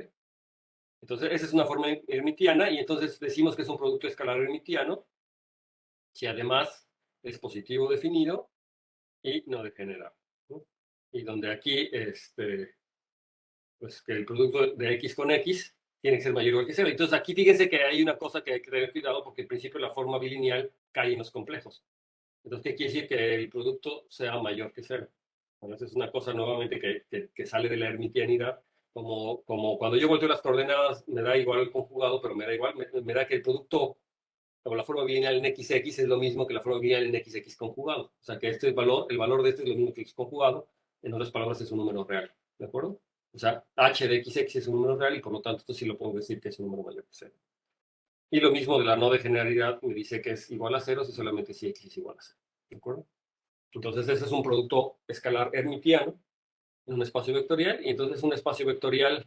Entonces esa es una forma hermitiana, y entonces decimos que es un producto escalar hermitiano si además es positivo definido y no degenerado, ¿no? Y donde aquí, pues que el producto de X con X tiene que ser mayor o igual que cero. Entonces aquí fíjense que hay una cosa que hay que tener cuidado, porque en principio la forma bilineal cae en los complejos. Entonces, ¿qué quiere decir? Que el producto sea mayor que cero. Bueno, esa es una cosa nuevamente que sale de la hermitianidad. Como cuando yo volteo las coordenadas, me da igual el conjugado, pero me da igual, me da que el producto, como la forma bilineal en XX, es lo mismo que la forma bilineal en XX conjugado. O sea, que este valor, el valor de este es lo mismo que X conjugado. En otras palabras, es un número real. ¿De acuerdo? O sea, h de XX es un número real, y por lo tanto esto sí lo puedo decir que es un número mayor que cero. Y lo mismo de la no degeneralidad, me dice que es igual a cero si solamente si X es igual a cero. ¿De acuerdo? Entonces ese es un producto escalar hermitiano en un espacio vectorial, y entonces un espacio vectorial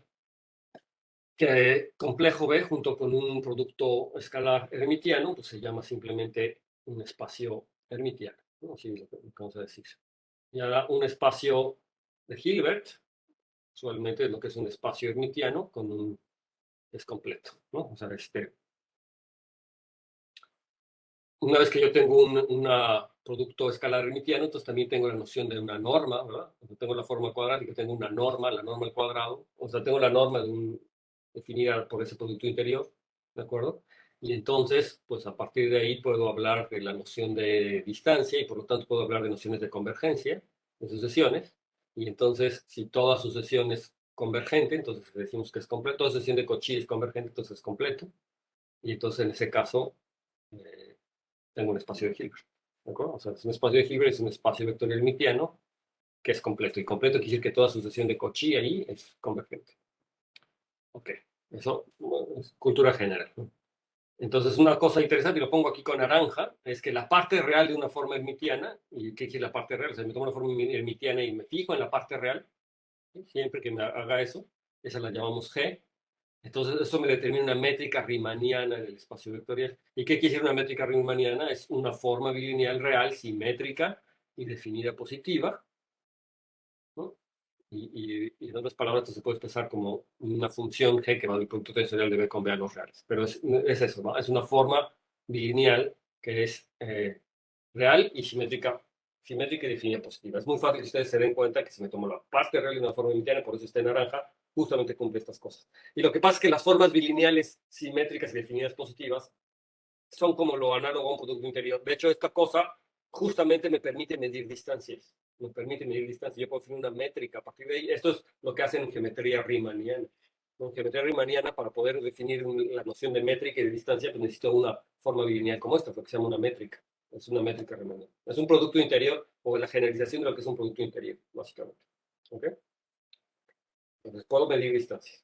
que complejo B junto con un producto escalar hermitiano, pues se llama simplemente un espacio hermitiano, ¿no? Así es lo que vamos a decir. Y ahora un espacio de Hilbert, usualmente es lo que es un espacio hermitiano con un es completo, ¿no? O sea, una vez que yo tengo un producto escalar hermitiano, entonces también tengo la noción de una norma, ¿verdad? Entonces tengo la forma cuadrática, tengo una norma, la norma al cuadrado, o sea, tengo la norma definida por ese producto interior, ¿de acuerdo? Y entonces, pues a partir de ahí puedo hablar de la noción de distancia, y por lo tanto puedo hablar de nociones de convergencia, de sucesiones. Y entonces, si toda sucesión es convergente, entonces decimos que es completo. Toda sucesión de Cauchy es convergente, entonces es completo. Y entonces en ese caso, eh, tengo un espacio de Hilbert. ¿De acuerdo? O sea, es un espacio de Hilbert, es un espacio vectorial hermitiano que es completo. Y completo quiere decir que toda sucesión de Cauchy ahí es convergente. Ok, eso es cultura general, ¿no? Entonces, una cosa interesante, y lo pongo aquí con naranja, es que la parte real de una forma hermitiana, ¿y qué quiere la parte real? O sea, me tomo una forma hermitiana y me fijo en la parte real, ¿sí? Siempre que me haga eso, esa la llamamos G. Entonces, eso me determina una métrica riemanniana en el espacio vectorial. ¿Y qué quiere decir una métrica riemanniana? Es una forma bilineal real, simétrica y definida positiva, ¿no? Y en otras palabras, esto se puede expresar como una función g que va del producto tensorial de B con B a los reales. Pero es eso, ¿no? Es una forma bilineal que es real y simétrica y definida positiva. Es muy fácil que ustedes se den cuenta que si me tomo la parte real de una forma bilineal, por eso está en naranja, justamente cumple estas cosas. Y lo que pasa es que las formas bilineales simétricas y definidas positivas son como lo análogo a un producto interior. De hecho, esta cosa justamente me permite medir distancias. Me permite medir distancias. Yo puedo definir una métrica a partir de ahí. Esto es lo que hacen en geometría riemanniana. En geometría riemanniana, para poder definir la noción de métrica y de distancia, pues necesito una forma bilineal como esta, lo que se llama una métrica. Es una métrica riemanniana. Es un producto interior, o la generalización de lo que es un producto interior, básicamente. ¿Ok? Entonces puedo medir distancias.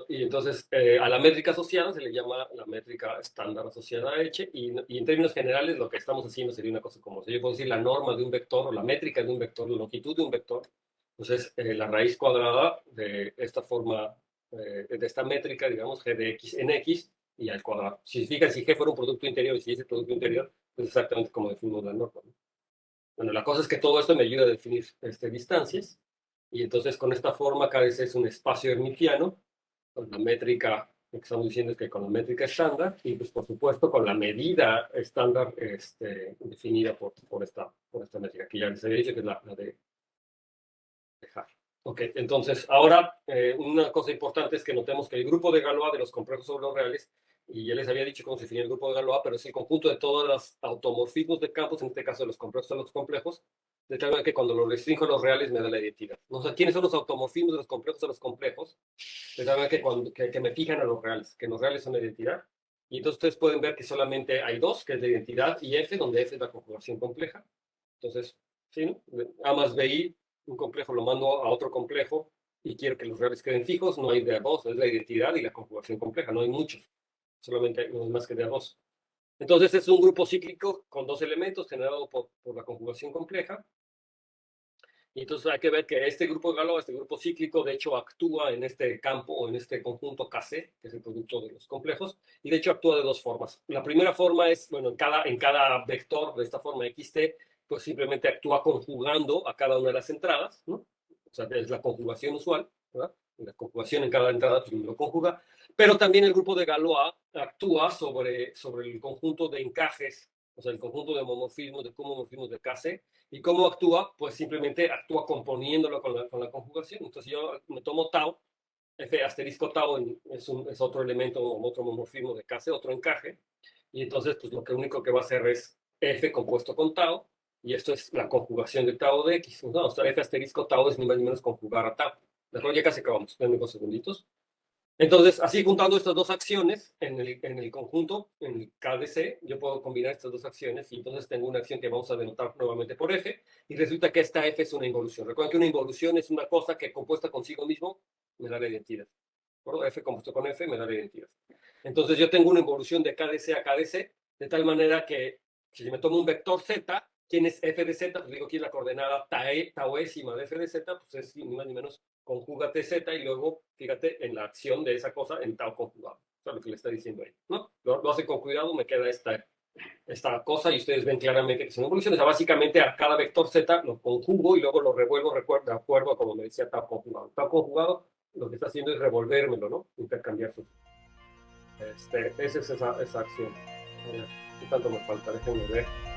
Y entonces a la métrica asociada se le llama la métrica estándar asociada a H, y en términos generales lo que estamos haciendo sería una cosa como, si yo puedo decir la norma de un vector o la métrica de un vector, la longitud de un vector, pues es la raíz cuadrada de esta forma, de esta métrica, digamos, g de x en x y al cuadrado. Si fíjense, si g fuera un producto interior y si es el producto interior, pues exactamente como definimos la norma, ¿no? Bueno, la cosa es que todo esto me ayuda a definir distancias, y entonces con esta forma cada vez es un espacio hermitiano con la métrica, lo que estamos diciendo es que con la métrica estándar, y pues por supuesto con la medida estándar definida por esta métrica, que ya les había dicho que es la de dejar. Ok, entonces ahora una cosa importante es que notemos que el grupo de Galois de los complejos sobre los reales, y ya les había dicho cómo se define el grupo de Galois, pero es el conjunto de todos los automorfismos de campos, en este caso de los complejos a los complejos, de tal manera que cuando lo restringo a los reales me da la identidad. O sea, ¿quiénes son los automorfismos de los complejos a los complejos? De tal manera que me fijan a los reales, que los reales son la identidad. Y entonces ustedes pueden ver que solamente hay dos, que es la identidad y F, donde F es la conjugación compleja. Entonces, ¿sí, no? A más BI, un complejo lo mando a otro complejo y quiero que los reales queden fijos, no hay de a dos, es la identidad y la conjugación compleja, no hay muchos, solamente no hay más que de a dos. Entonces es un grupo cíclico con dos elementos generado por la conjugación compleja, Y entonces hay que ver que este grupo de Galois, este grupo cíclico, de hecho actúa en este campo o en este conjunto KC, que es el producto de los complejos, y de hecho actúa de dos formas. La primera forma es, bueno, en cada vector de esta forma XT, pues simplemente actúa conjugando a cada una de las entradas, ¿no? O sea, es la conjugación usual, ¿verdad? La conjugación en cada entrada pues, lo conjuga, pero también el grupo de Galois actúa sobre el conjunto de encajes, o sea, el conjunto de homomorfismos, de homomorfismos de KC, ¿y cómo actúa? Pues simplemente actúa componiéndolo con la conjugación. Entonces yo me tomo tau, F asterisco tau es otro elemento o otro homomorfismo de KC, otro encaje, y entonces pues lo único que va a hacer es F compuesto con tau, y esto es la conjugación de tau de X. ¿No? O sea, F asterisco tau es ni más ni menos conjugar a tau. ¿De acuerdo? Ya casi acabamos, denme 2 segunditos. Entonces, así juntando estas dos acciones en el conjunto, en el KDC, yo puedo combinar estas dos acciones y entonces tengo una acción que vamos a denotar nuevamente por F y resulta que esta F es una involución. Recuerden que una involución es una cosa que compuesta consigo mismo me da la identidad. ¿De F compuesto con F me da la identidad. Entonces yo tengo una involución de KDC a KDC de tal manera que si me tomo un vector Z, ¿quién es F de Z? Pues digo que es la coordenada tauésima de F de Z, pues es ni más ni menos conjuga TZ y luego, fíjate, en la acción de esa cosa en tau conjugado. Eso es lo que le está diciendo ahí, ¿no? Lo hace con cuidado, me queda esta cosa y ustedes ven claramente que son evoluciones. O sea, básicamente a cada vector Z lo conjugo y luego lo revuelvo, de acuerdo a como me decía tau conjugado. Tau conjugado lo que está haciendo es revolvérmelo, ¿no? Intercambiar su. Esa es esa acción. ¿Qué tanto me falta? Déjenme ver.